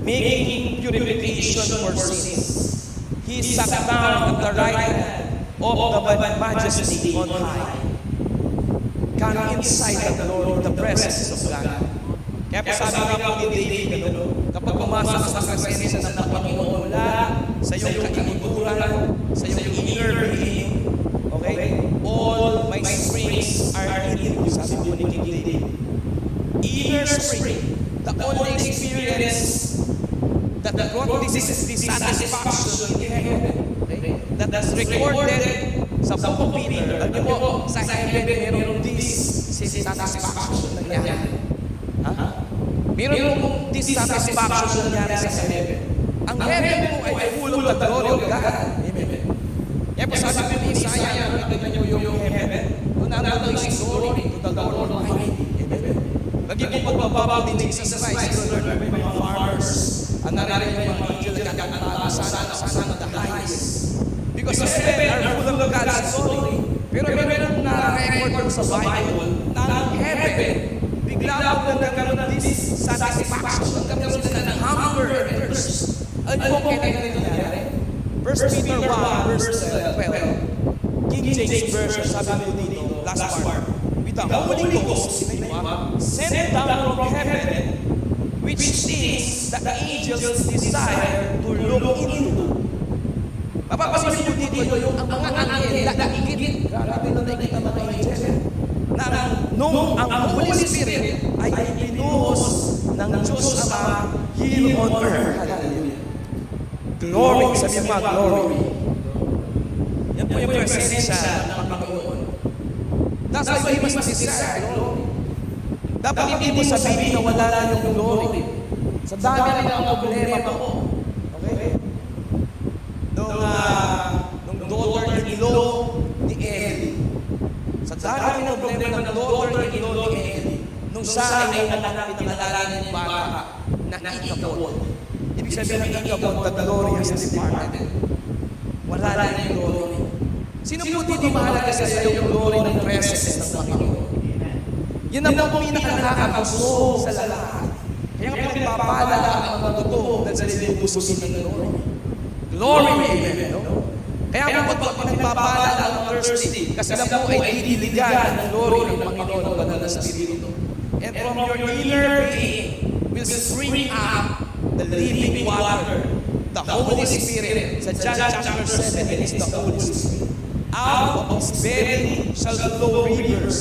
making purification for sins. He sat down at the right hand of the majesty on high. Come inside the glory, the presence of God. Kaya po sabi nga po ni David, kapag pumasok sa presensya ng Panginoon mula sa iyong kaibuturan, sa iyong inner being, okay? All my springs are in you, sabi po ni King David. Inner spring, the only experience that brought this satisfaction in heaven, okay? That is recorded sa book of Peter. Alam niyo po, sa heaven, meron this satisfaction na nangyari. Meron pong dissatisfaction nangyari sa heaven. Ang heaven po ay full of the glory of God. Amen. Kaya po sabi po ni Isaiah, nakita niyo yung heaven, kung nandun is glory to the Lord Almighty. Amen. Lagi po pagbababaw din Jesus Christ, Lord, may mga farmers, ang narinig yung mga angel na kakantala sana the highest. Because the heaven are full of God's glory. Pero meron na record sa Bible na ang heaven, bigla po nagkaroon ng dissatisfaction, nagkaroon sila ng hunger and thirst. Ano po kaya ito nangyari? 1 Peter 1, verse 12. King James Version, sabi mo dito, last part. With the Holy Ghost, sent down from heaven, which things the angels desire to look into. Mapapasin mo dito yung ang mga angel, nakikit. Grabe na nakikita mga angel. Nung ang Holy Spirit ay ibinuhos ng Diyos Ama here on earth. Hallelujah. Glory, sabi mo, glory. Yan po yung presensya ng Panginoon. That's why we must desire glory. Dapat hindi mo sabihin na wala na yung glory. Sa dami na ang problema po. Okay? Nung daughter-in-law ni Eli. Sa dami ng problema ng daughter-in-law ni Eli, nung siya ay pinangalanan ng bata na Ikabod. Ibig sabihin ng Ikabod, the glory has departed. Wala na yung glory. Sino po dito mahalaga sa iyo yung glory ng presence ng Panginoon? Yan ang po pinakakakagusto sa lahat. Kaya nga pinagpapalala ang mga totoo dahil sa libubususin ng glory. Glory, amen. Kaya po pinagpapalala ang thirsty kasi lang po ay didiligan ng glory ng Panginoon ang banal na Espiritu. And from your inner being will spring up the living water, the Holy Spirit. Sa John chapter 7, it is the Holy Spirit. Out of his belly shall flow rivers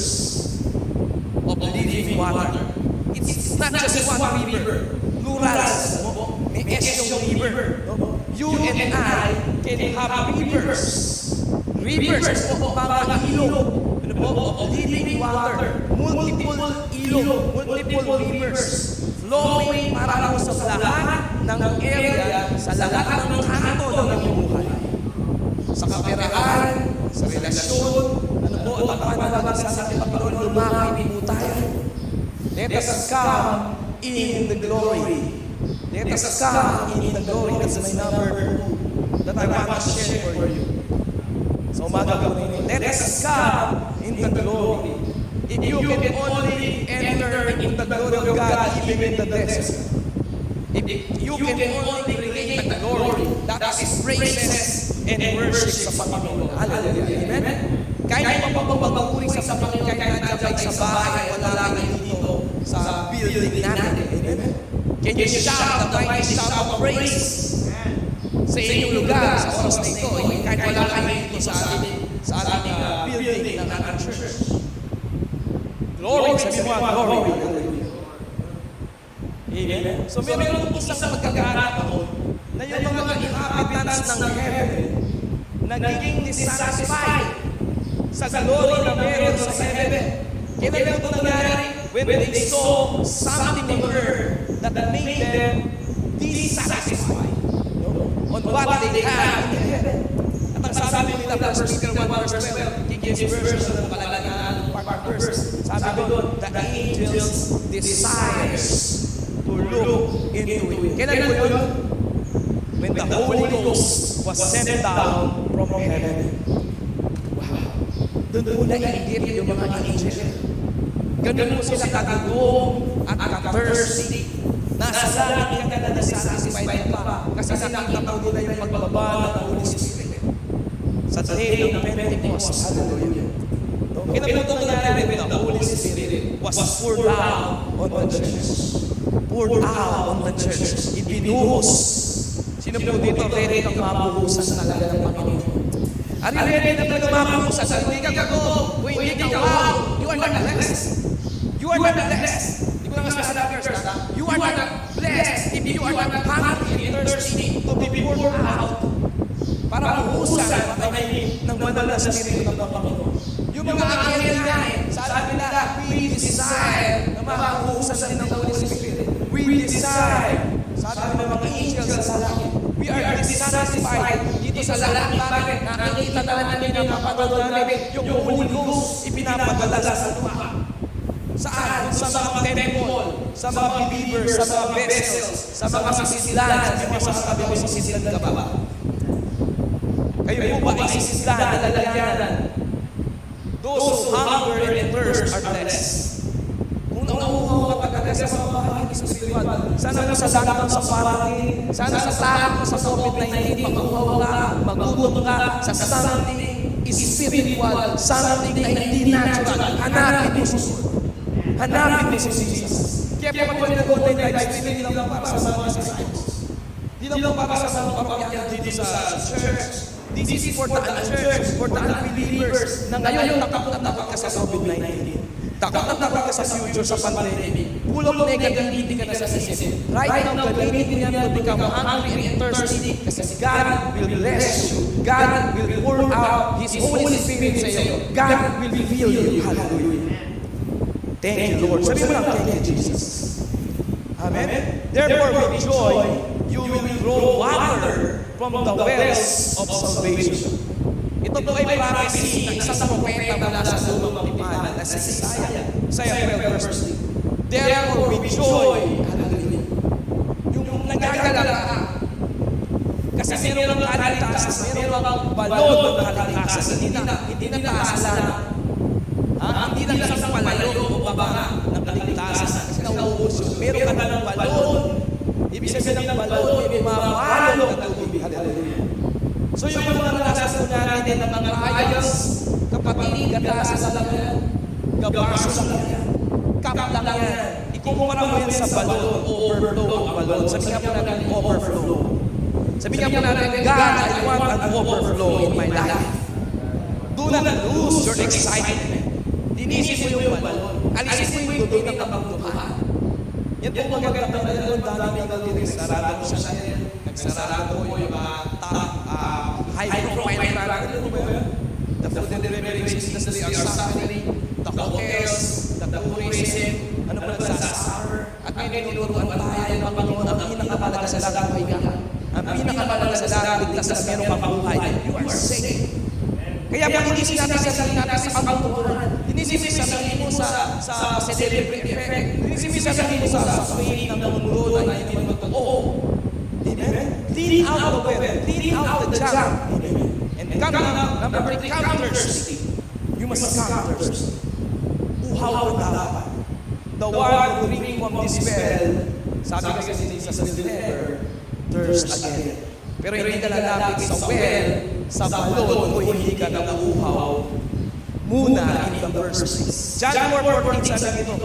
of living water. It's not just one river. Plurals. May S yung river. You and I can have rivers. Rivers po mga ilog. Ano po? Of living water. Multiple ilog. Multiple rivers. Flowing para po sa lahat ng area, sa lahat ng kanto ng iyong buhay. Sa kaperahan, sa relasyon, ano po, at ang panawagan sa ating Panginoon, lumapit po tayo. Let us come in the glory. Let us come in the glory. That's my number 2 that I want to share for you. So umaga po ninyo, let us come in the glory. If you can only enter in the glory of God, even in the desert. If you can only create the glory, that is praises and worship sa Panginoon. Hallelujah. Amen? Kahit pa magpapagpuri sa Panginoon, kahit nandiyan sa bahay, wala lang dito sa building natin. Amen? Can you shout the mighty shout of praise sa inyong lugar, sa oras na ito? Kahit wala kayo dito sa ating building ng ating church. Glory, sabi mo ang glory. Amen? So meron isang pagkakataon na yung mga inhabitants ng heaven nagiging dissatisfied sa glory na meron sa heaven. Kailan ito nangyari? When they saw something on earth that made them dissatisfied on what they have in heaven. At ang sabi nila, 1 Peter 1 verse 12, King James Version ng palalagaan ng part verse, sabi doon, the angels desires to look into it. Kailan po yun? When the Holy Ghost was sent down from heaven. Wow. Doon po nainggit yung mga angel. Ganun po sila kagagong at ka-thirsty Nasa langit ka na satisfied pa. Kasi nakita mo nila yung pagbaba ng Holy Spirit. Sa day ng Pentecost. Hallelujah. Kinabuto nangyari when the Holy Spirit was poured out on the church. Poured out on the church. Ibinuhos. Sino po dito ready kang mabuhusan talaga ng Panginoon? Are you ready na talaga mabuhusan? Hindi ka gago. Kung hindi ka wow, you are not blessed. You are not blessed. Hindi ko naman sasabi first, you are not blessed if you are not hungry and thirsty to be poured out. Para mabuhusan ng banal na Espiritu ng Panginoon. Yung mga anghel nga sabi nila, we desire na mabuhusan din ng Holy Spirit. We desire. Sabi ng mga angels sa langit, we are dissatisfied dito sa langit. Bakit? Nakikita na namin ang kapanood namin yung Holy Ghost ipinapadala sa lupa. Saan? Sa mga temple, sa mga believers, sa mga vessels, sa mga sisidlan. Yung masasabi ko sisidlan ka ba? Kayo po ba ay sisidlan na lalagyanan? Those who hunger and thirst are blessed. Kung nauuhaw ka talaga sa mga bahagi sa spiritual, sana mo sa lakang sa parating, sana sa takot mo sa COVID-19, mag-uhaw ka, magutom ka sa something spiritual, something na hindi natural. Hanapin mo si Jesus. Hanapin mo si Jesus. Kaya pa kami nag-online live stream, hindi lang para sa mga disciples. Hindi lang para sa mga parokya dito sa church. This is for the church, for the unbelievers na ngayon takot ka sa COVID-19. Takot ka sa future, sa pandemic. Full of negativity ka na sa isip. Right now, the need mo yan to become hungry and thirsty kasi God will bless you. God will pour out His Holy Spirit sa iyo. God will fill you. Hallelujah. Thank you, Lord. Sabi mo lang, thank you, Jesus. Amen? Therefore, with joy, you will draw water from the wells of salvation. Ito po ay prophecy ng isang propeta mula sa lumang tipan na si Isaiah 12 verse 3. Therefore with joy, hallelujah, yung nagagalala ka, kasi meron kang kaligtasan, meron kang balod ng kaligtasan, hindi na taas lang, hindi na isang palayo o baba ng kaligtasan, kasi nauubos yun. Meron ka ng balod, ibig sabihin ng balod, may mabalog na tubig. Hallelujah. So yung mga nasasabi natin ng mga ayos, kapatid, gatasan lang yan, gabaso lang yan, kap lang yan. Ikumpara mo yan sa balon, overflow ang balon. Sabi nga po natin, overflow. Sabi nga po natin, God, I want an overflow in my life. Do not lose your excitement. Dinisin mo yung balon. Alisin mo yung dumi ng kabangduhan. Yan po magaganda na yun, dami ng liris, sarado mo siya yan. Nagsarado mo yung high-profile product. Ano ba yan? The food and beverage industry are suffering. The hotels, the tourism, ano ba nagsasuffer. At may tinuturuan tayo ng Panginoon ang pinakamalaga sa lahat ng higa. Ang pinakamalaga sa lahat ng ligtas na meron pang buhay. You are safe. Kaya pag inisip natin sa sarili natin sa pagtutunan, inisip sarili mo sa celebrity effect, inisip sarili mo sa swing ng mundo na hindi mo totoo. Amen? Clean out the well, clean out the junk. And come now, number 3, come thirsty. You must come thirsty. Uhaw ang dapat. The one who drink from this well, sabi kasi ni Jesus, will never thirst again. Pero hindi ka lalapit sa well, sa balon, o hindi ka nauuhaw muna in the first place. John 4:14 sabi ito,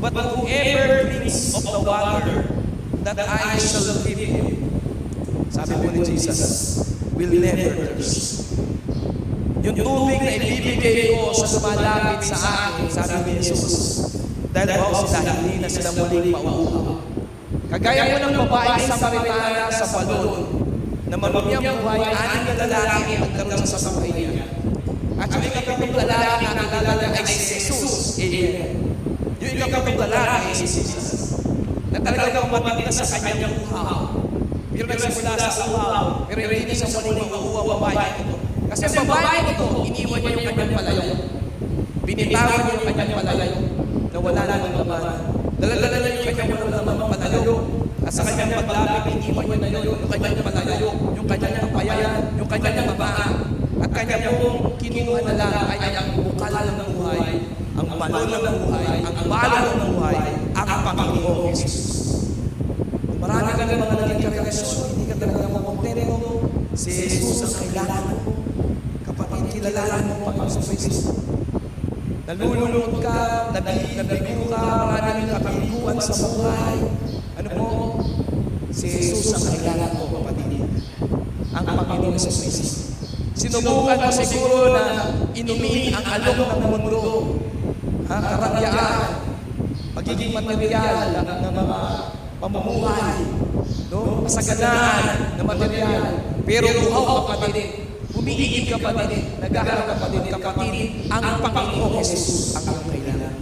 but whoever drinks of the water that I shall give him, sabi po ni Jesus, will never thirst. Yung tubig na ibibigay ko sa sumalapit sa akin, sabi ni Jesus, dahil ako sila, hindi na sila muling mauuhaw. Kagaya mo ng babae sa Samaritana sa balon, na marumiyang buhay, aning na lalaki ang nagkaroon sa buhay niya. At yung ikapitong lalaki na nakilala ay si Jesus. Amen. Yung ikapitong lalaki ay si Jesus. Na talagang umating na sa kanyang uhaw. Pero nagsimula sa uhaw, pero hindi sa muling mauuhaw babae ito. Kasi ang babae ito, iniwan niya yung kanyang palayo. Binitawan niya yung kanyang palayo na wala namang laman. Daladala niya yung kanyang wala namang palayo. At sa kanyang paglapit, iniwan niya na yun, yung kanyang palayo, yung kanyang kapayan, yung kanyang mabaa. At kanya pong kinuha na lang ay ang bukal ng buhay, ang balon ng buhay, ang balon ng buhay, ang Panginoong Jesus. Kristo. Nalulungkot ka, nabigo ka, maraming kabiguan sa buhay. Ano po? Si Jesus ang kailangan mo, kapatid. Ang Panginoon sa Kristo. Sinubukan mo siguro na inumin ang alok ng mundo. Karagyaan, pagiging material ng mga pamumuhay, no? Kasaganaan na material. Pero buhaw kapatid, umiigib kapatid, naghahanap kapatid, ang Panginoong Jesus ang iyong kailangan.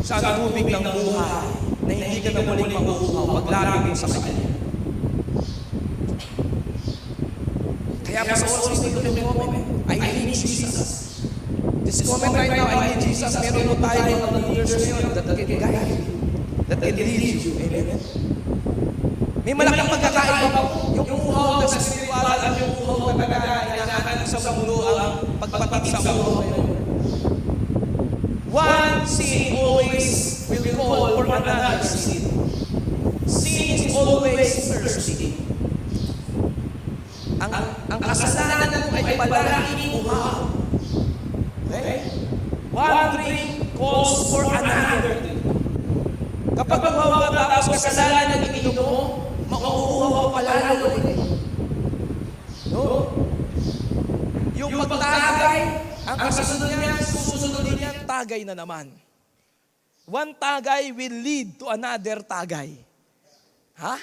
Sa tubig ng buhay, na hindi ka na muling mabubuhaw, paglalim mo sa Kanya. Kaya pa sa oras nito ng moment, I need Jesus. This moment right now, I need Jesus. Meron mo tayo mga leaders ngayon that can guide you, that can lead you. Amen? May malaking pagkakaiba po. Yung uhaw na sa spiritual at yung uhaw na inaanan sa mundo ang pagpapatik sa uhaw. One sin always will call for another sin. Sin is always thirsty. Ang kasalanan mo ay palaging uhaw. Okay? One drink calls for another drink. Kapag uhaw ka tapos kasalanan ng ininom mo, mauuhaw pa lalo. No? Yung pagtagay, ang kasunod niya, susunod niya, tagay na naman. One tagay will lead to another tagay. Ha?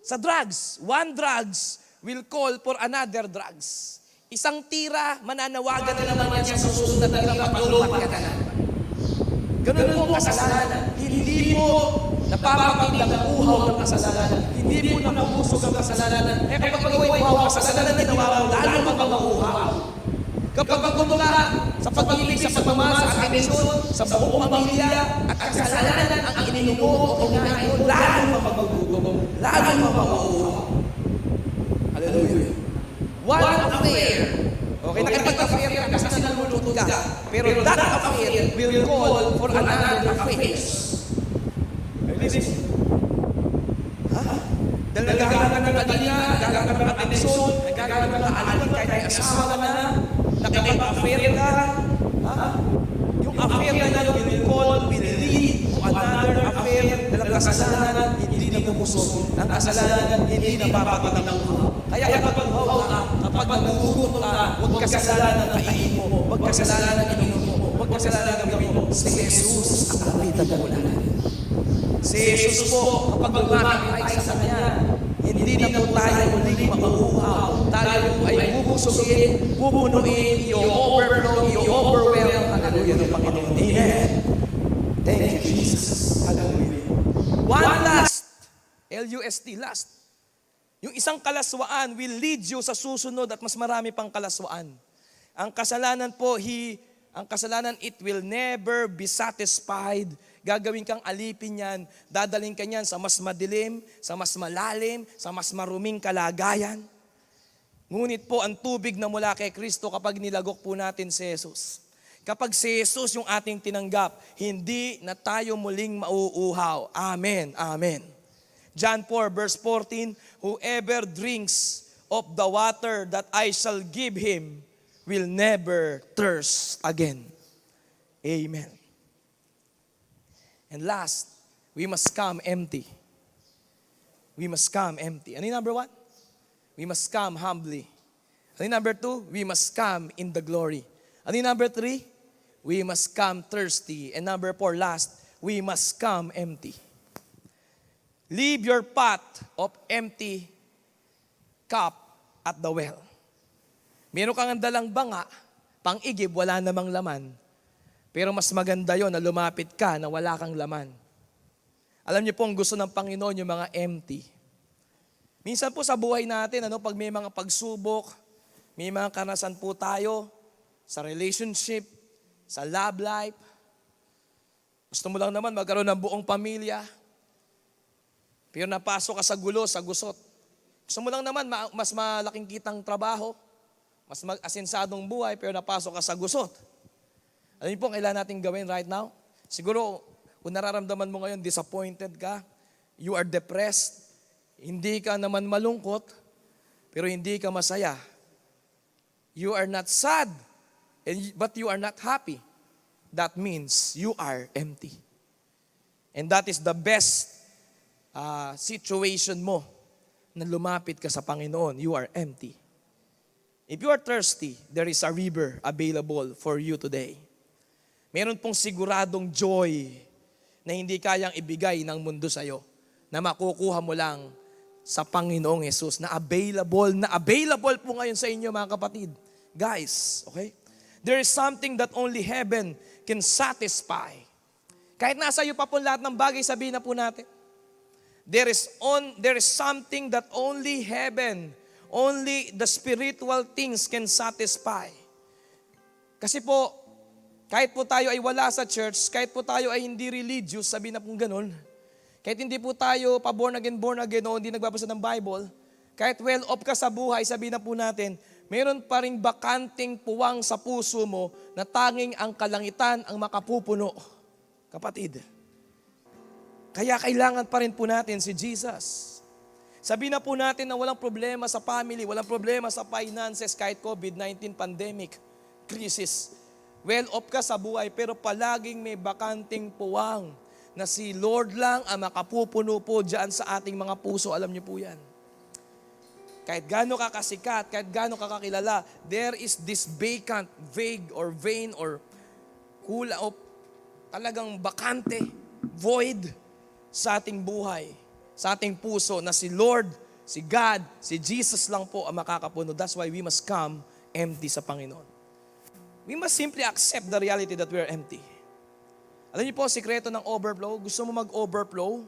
Sa drugs, one drugs will call for another drugs. Isang tira, mananawagan na naman yan sa susunod na tira, paglumpat ka na. Ganun po kasalanan. Hindi po napapakita ng uhaw ng kasalanan. Hindi po napubusog ang kasalanan. Eh kapag gawin uhaw ang kasalanan, ginawa mo, lalo kang mauuhaw. Kapag magkumula sa pag-ibig, sa pagmamahal, sa atensyon, sa buong pamilya, at kasalanan ang ininumo o kinain mo, lalo kang magugugong, lalo kang mauuhaw. Hallelujah. One affair. Okay, nakipag-affair ka kasi nalulungkot ka. Pero that affair will call for another affair. Ha? Dahil nagkakaroon ka ng kanina, nagkakaroon ka ng atensyon, nagkakaroon ka ng alin kahit may asawa ka na, nakipag-affair ka. Ha? Yung affair na yun will call, will lead to another affair. Dahil ang kasalanan, hindi na pumusok. Ang kasalanan, hindi na papagod ng uhaw. Kaya kapag uhaw ka, kapag nagugutom ka, huwag kasalanan ang kainin mo, huwag kasalanan ang ininom mo, huwag kasalanan ang gawin mo. Si Jesus ang kapitan mo natin. Si Jesus po, kapag lumapit tayo sa Kanya, hindi na po tayo muling mauuhaw. Tayo po ay bubusugin, pupunuin, i-overflow, i-overwhelm. Hallelujah ng Panginoon. Amen. Thank you, Jesus. Hallelujah. One last, L-U-S-T, last. Yung isang kalaswaan will lead you sa susunod at mas marami pang kalaswaan. Ang kasalanan po, it will never be satisfied. Gagawin kang alipin yan, dadaling ka yan sa mas madilim, sa mas malalim, sa mas maruming kalagayan. Ngunit po, ang tubig na mula kay Kristo kapag nilagok po natin si Jesus. Kapag si Jesus yung ating tinanggap, hindi na tayo muling mauuhaw. Amen. Amen. John 4 verse 14, whoever drinks of the water that I shall give him will never thirst again. Amen. And last, we must come empty. We must come empty. Ano yung number 1? We must come humbly. Ano yung number 2? We must come in the glory. Ano yung number 3? We must come thirsty. And number 4, last, we must come empty. Leave your pot of empty cup at the well. Meron kang dalang banga, pang-igib, wala namang laman. Pero mas maganda yon na lumapit ka na wala kang laman. Alam niyo po, ang gusto ng Panginoon yung mga empty. Minsan po sa buhay natin, pag may mga pagsubok, may mga karanasan po tayo sa relationship, sa love life. Gusto mo lang naman magkaroon ng buong pamilya. Pero napasok ka sa gulo, sa gusot. Gusto mo lang naman mas malaking kitang trabaho, mas mag-asensadong buhay, pero napasok ka sa gusot. Alam niyo po, kailangan natin gawin right now? Siguro, kung nararamdaman mo ngayon, disappointed ka, you are depressed, hindi ka naman malungkot, pero hindi ka masaya. You are not sad, but you are not happy, that means you are empty. And that is the best situation mo na lumapit ka sa Panginoon. You are empty. If you are thirsty, there is a river available for you today. Meron pong siguradong joy na hindi kayang ibigay ng mundo sa'yo, na makukuha mo lang sa Panginoong Jesus, na available po ngayon sa inyo, mga kapatid. Guys, okay? There is something that only heaven can satisfy. Kahit nasa iyo pa po lahat ng bagay, sabihin na po natin. There is something that only heaven, only the spiritual things can satisfy. Kasi po, kahit po tayo ay wala sa church, kahit po tayo ay hindi religious, sabihin na po ganun. Kahit hindi po tayo pa-born again, o hindi nagbabasa ng Bible, kahit well off ka sa buhay, sabihin na po natin, meron pa ring bakanting puwang sa puso mo na tanging ang kalangitan ang makapupuno. Kapatid, kaya kailangan pa rin po natin si Jesus. Sabihin na po natin na walang problema sa family, walang problema sa finances kahit COVID-19 pandemic, crisis. Well off ka sa buhay pero palaging may bakanting puwang na si Lord lang ang makapupuno po dyan sa ating mga puso. Alam niyo po yan. Kahit gaano ka kasikat, kahit gaano ka kakilala, there is this vacant, vague or vain or kula o talagang bakante, void sa ating buhay, sa ating puso na si Lord, si God, si Jesus lang po ang makakapuno. That's why we must come empty sa Panginoon. We must simply accept the reality that we are empty. Alam niyo po, sikreto ng overflow, gusto mo mag-overflow,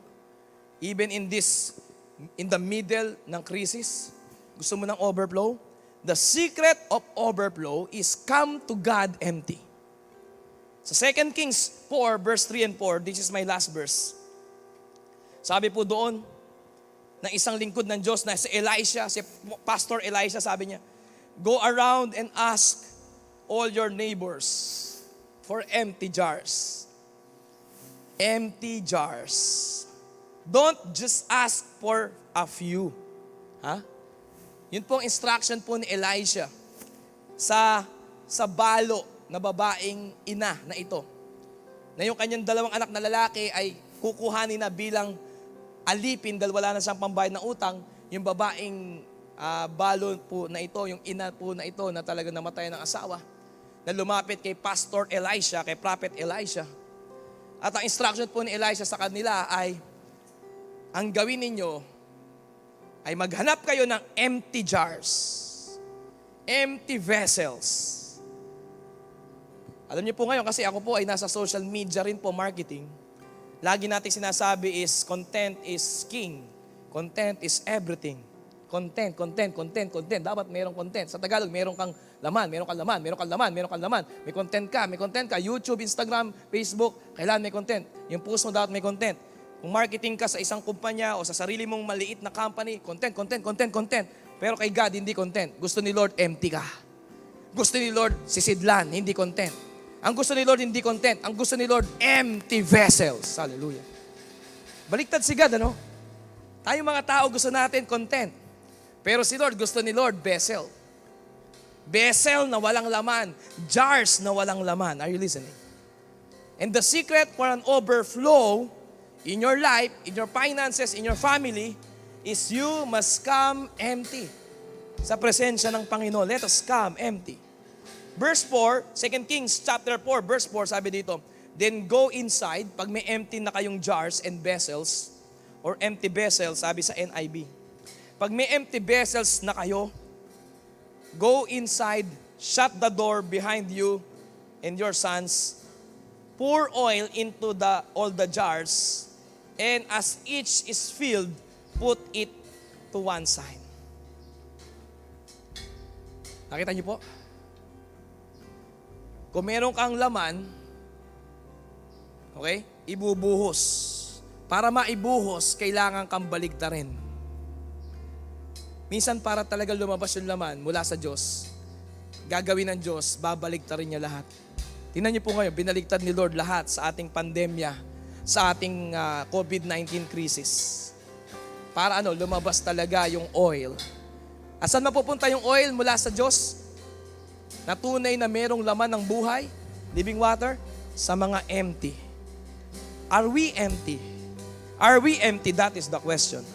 even in the middle ng crisis, gusto mo ng overflow? The secret of overflow is come to God empty. Sa 2 Kings 4, verse 3 and 4, this is my last verse. Sabi po doon, ng isang lingkod ng Diyos na si Elisha, si Pastor Elisha, sabi niya, go around and ask all your neighbors for empty jars. Empty jars. Don't just ask for a few. Ha? Yun pong instruction po ni Elisha sa balo na babaeng ina na ito. Na yung kanyang dalawang anak na lalaki ay kukuhanin na bilang alipin dahil wala na siyang pambayad ng utang. Yung babaeng balo po na ito, yung ina po na ito na talaga namatay ng asawa, na lumapit kay Pastor Elisha, kay Prophet Elisha. At ang instruction po ni Elisha sa kanila ay, ang gawin ninyo ay maghanap kayo ng empty jars, empty vessels. Alam niyo po ngayon, kasi ako po ay nasa social media rin po, marketing. Lagi natin sinasabi is, content is king. Content is everything. Content. Dapat mayroong content. Sa Tagalog, mayroong kang laman. May content ka. YouTube, Instagram, Facebook, kailangan may content. Yung post mo dapat may content. Kung marketing ka sa isang kumpanya o sa sarili mong maliit na company, content. Pero kay God, hindi content. Gusto ni Lord, empty ka. Gusto ni Lord, sisidlan, hindi content. Ang gusto ni Lord, hindi content. Ang gusto ni Lord, empty vessels. Hallelujah. Baliktad si God, ano? Tayong mga tao gusto natin content. Pero si Lord, gusto ni Lord, vessel. Vessel na walang laman. Jars na walang laman. Are you listening? And the secret for an overflow in your life, in your finances, in your family, is you must come empty. Sa presensya ng Panginoon, let us come empty. Verse 4, 2 Kings chapter 4, verse 4, sabi dito, then go inside, pag may empty na kayong jars and vessels, or empty vessels, sabi sa NIV. Pag may empty vessels na kayo, go inside, shut the door behind you and your sons, pour oil into all the jars, and as each is filled, put it to one side. Nakita niyo po? Kung meron kang laman, okay, ibubuhos. Para maibuhos, kailangan kang baligtarin. Minsan para talaga lumabas yung laman mula sa Diyos, gagawin ng Diyos, babaligtarin niya lahat. Tingnan niyo po ngayon, binaligtad ni Lord lahat sa ating pandemya, sa ating COVID-19 crisis. Para lumabas talaga yung oil. Asan mapupunta yung oil mula sa Diyos? na tunay na merong laman ng buhay, living water, sa mga empty? Are we empty? Are we empty? That is the question.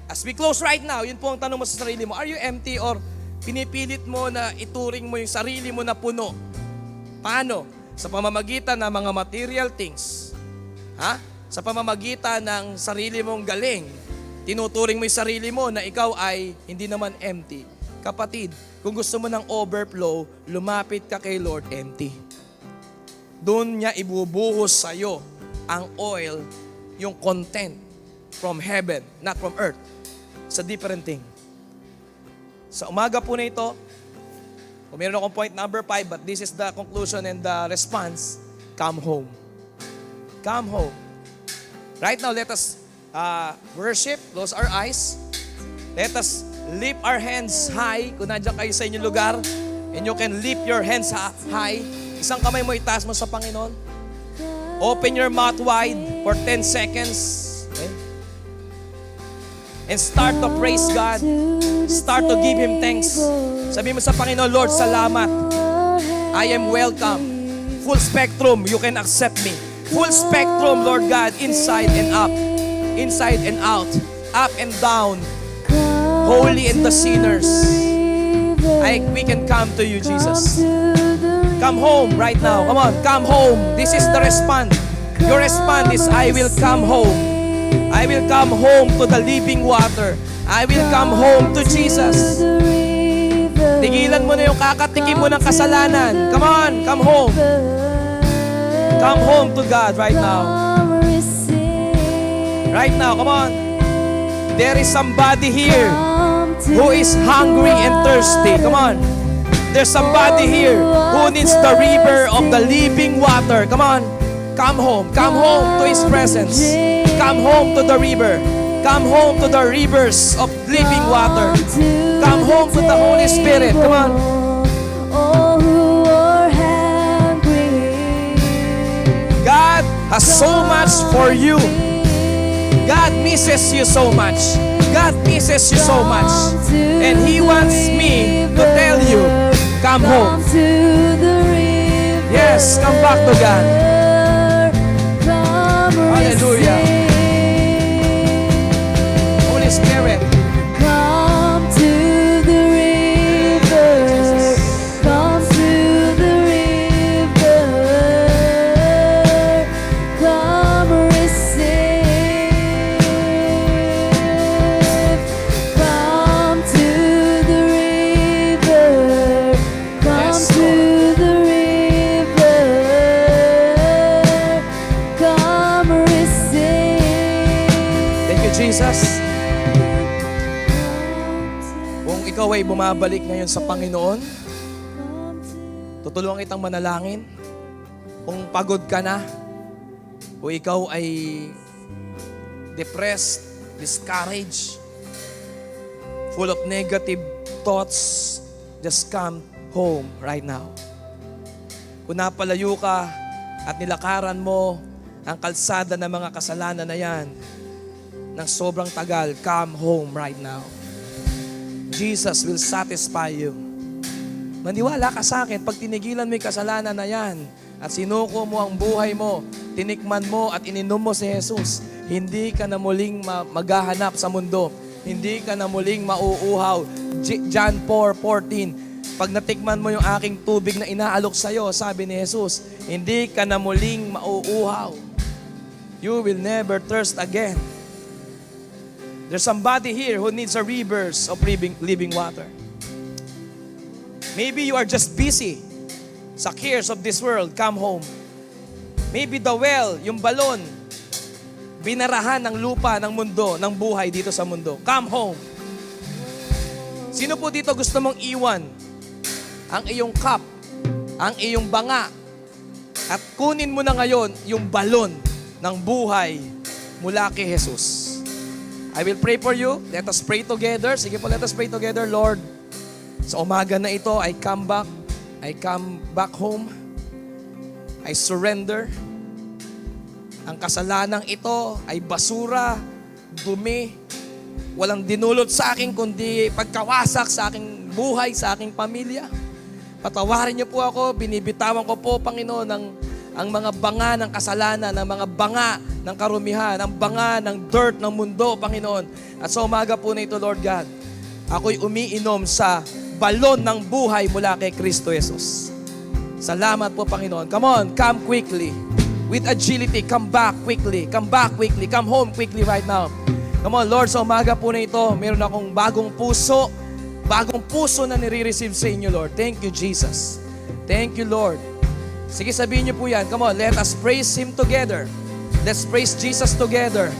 As we close right now, yun po ang tanong mo sa sarili mo. Are you empty or pinipilit mo na ituring mo yung sarili mo na puno? Paano? Sa pamamagitan ng mga material things. Ha? Sa pamamagitan ng sarili mong galing. Tinuturing mo yung sarili mo na ikaw ay hindi naman empty. Kapatid, kung gusto mo ng overflow, lumapit ka kay Lord empty. Doon niya ibubuhos sa'yo ang oil, yung content from heaven, not from earth. Sa different thing. Sa umaga po na ito, kung meron akong point number 5, but this is the conclusion and the response, come home. Come home. Right now, let us worship, close our eyes. Let us lift our hands high. Kung nandiyan kayo sa inyong lugar, and you can lift your hands high. Isang kamay mo itaas mo sa Panginoon. Open your mouth wide for 10 seconds. Okay? And start to praise God. Start to give Him thanks. Sabi mo sa Panginoon, Lord, salamat. I am welcome. Full spectrum, you can accept me. Full spectrum, Lord God, inside and up. Inside and out. Up and down. Holy and the sinners. We can come to you, Jesus. Come home right now. Come on, come home. This is the response. Your response is, I will come home. I will come home to the living water. I will come home to Jesus. Tigilan mo na yung kakatikim mo ng kasalanan. Come on, come home. Come home to God right now. Right now, come on. There is somebody here who is hungry and thirsty. Come on. There's somebody here who needs the river of the living water. Come on. Come home. Come home to His presence. Come home to the river. Come home to the rivers of living water. Come home to the Holy Spirit. Come on. God has so much for you. God misses you so much. God misses you so much. And He wants me to tell you, come home. Yes, come back to God. Hallelujah. Holy Spirit. Come to the river. Come to the river. Come receive. Come to the river. Come to the river. Come receive. Thank you, Jesus. Kung ikaw ay bumabalik ngayon sa Panginoon, tutulungan kitang manalangin. Kung pagod ka na, o ikaw ay depressed, discouraged, full of negative thoughts, just come home right now. Kung napalayo ka at nilakaran mo ang kalsada ng mga kasalanan na yan, ng sobrang tagal, come home right now. Jesus will satisfy you. Maniwala ka sa akin, pag tinigilan mo yung kasalanan na yan, at sinuko mo ang buhay mo, tinikman mo at ininom mo si Jesus, hindi ka na muling maghahanap sa mundo. Hindi ka na muling mauuhaw. John 4:14, pag natikman mo yung aking tubig na inaalok sa'yo, sabi ni Jesus, hindi ka na muling mauuhaw. You will never thirst again. There's somebody here who needs a rivers of living water. Maybe you are just busy sa cares of this world. Come home. Maybe the well, yung balon, binarahan ng lupa, ng mundo, ng buhay dito sa mundo. Come home. Sino po dito gusto mong iwan ang iyong cup, ang iyong banga, at kunin mo na ngayon yung balon ng buhay mula kay Jesus? I will pray for you. Let us pray together. Sige po, let us pray together. Lord, sa umaga na ito, I come back home. I surrender. Ang kasalanang ito ay basura, dumi, walang dinulot sa akin kundi pagkawasak sa aking buhay sa aking pamilya. Patawarin niyo po ako, binibitawan ko po, Panginoon, ang mga banga ng kasalanan, ang mga banga ng karumihan, ang banga ng dirt ng mundo, Panginoon. At sa umaga po na ito, Lord God, ako'y umiinom sa balon ng buhay mula kay Kristo Jesus. Salamat po, Panginoon. Come on, come quickly. With agility, come back quickly. Come back quickly. Come home quickly right now. Come on, Lord, sa umaga po na ito, meron akong bagong puso na nire-receive sa inyo, Lord. Thank you, Jesus. Thank you, Lord. Sige, sabihin niyo po yan. Come on, let us praise Him together. Let's praise Jesus together.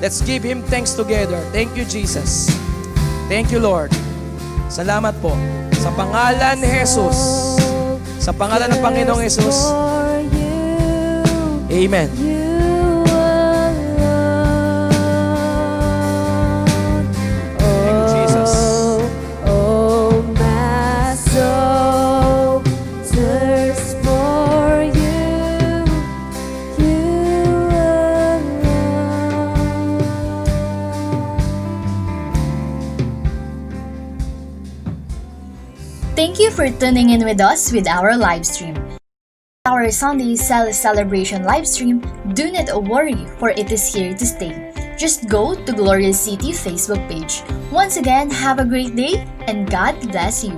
Let's give Him thanks together. Thank you, Jesus. Thank you, Lord. Salamat po. Sa pangalan ni Jesus. Sa pangalan ng Panginoong Jesus. For you, Amen. you alone. Thank you, Jesus. Oh, my soul thirsts for you, you alone. Thank you for tuning in with us with our live stream. Our Sunday Celebration live stream, do not worry, for it is here to stay. Just go to Glorious City Facebook page. Once again, have a great day and God bless you.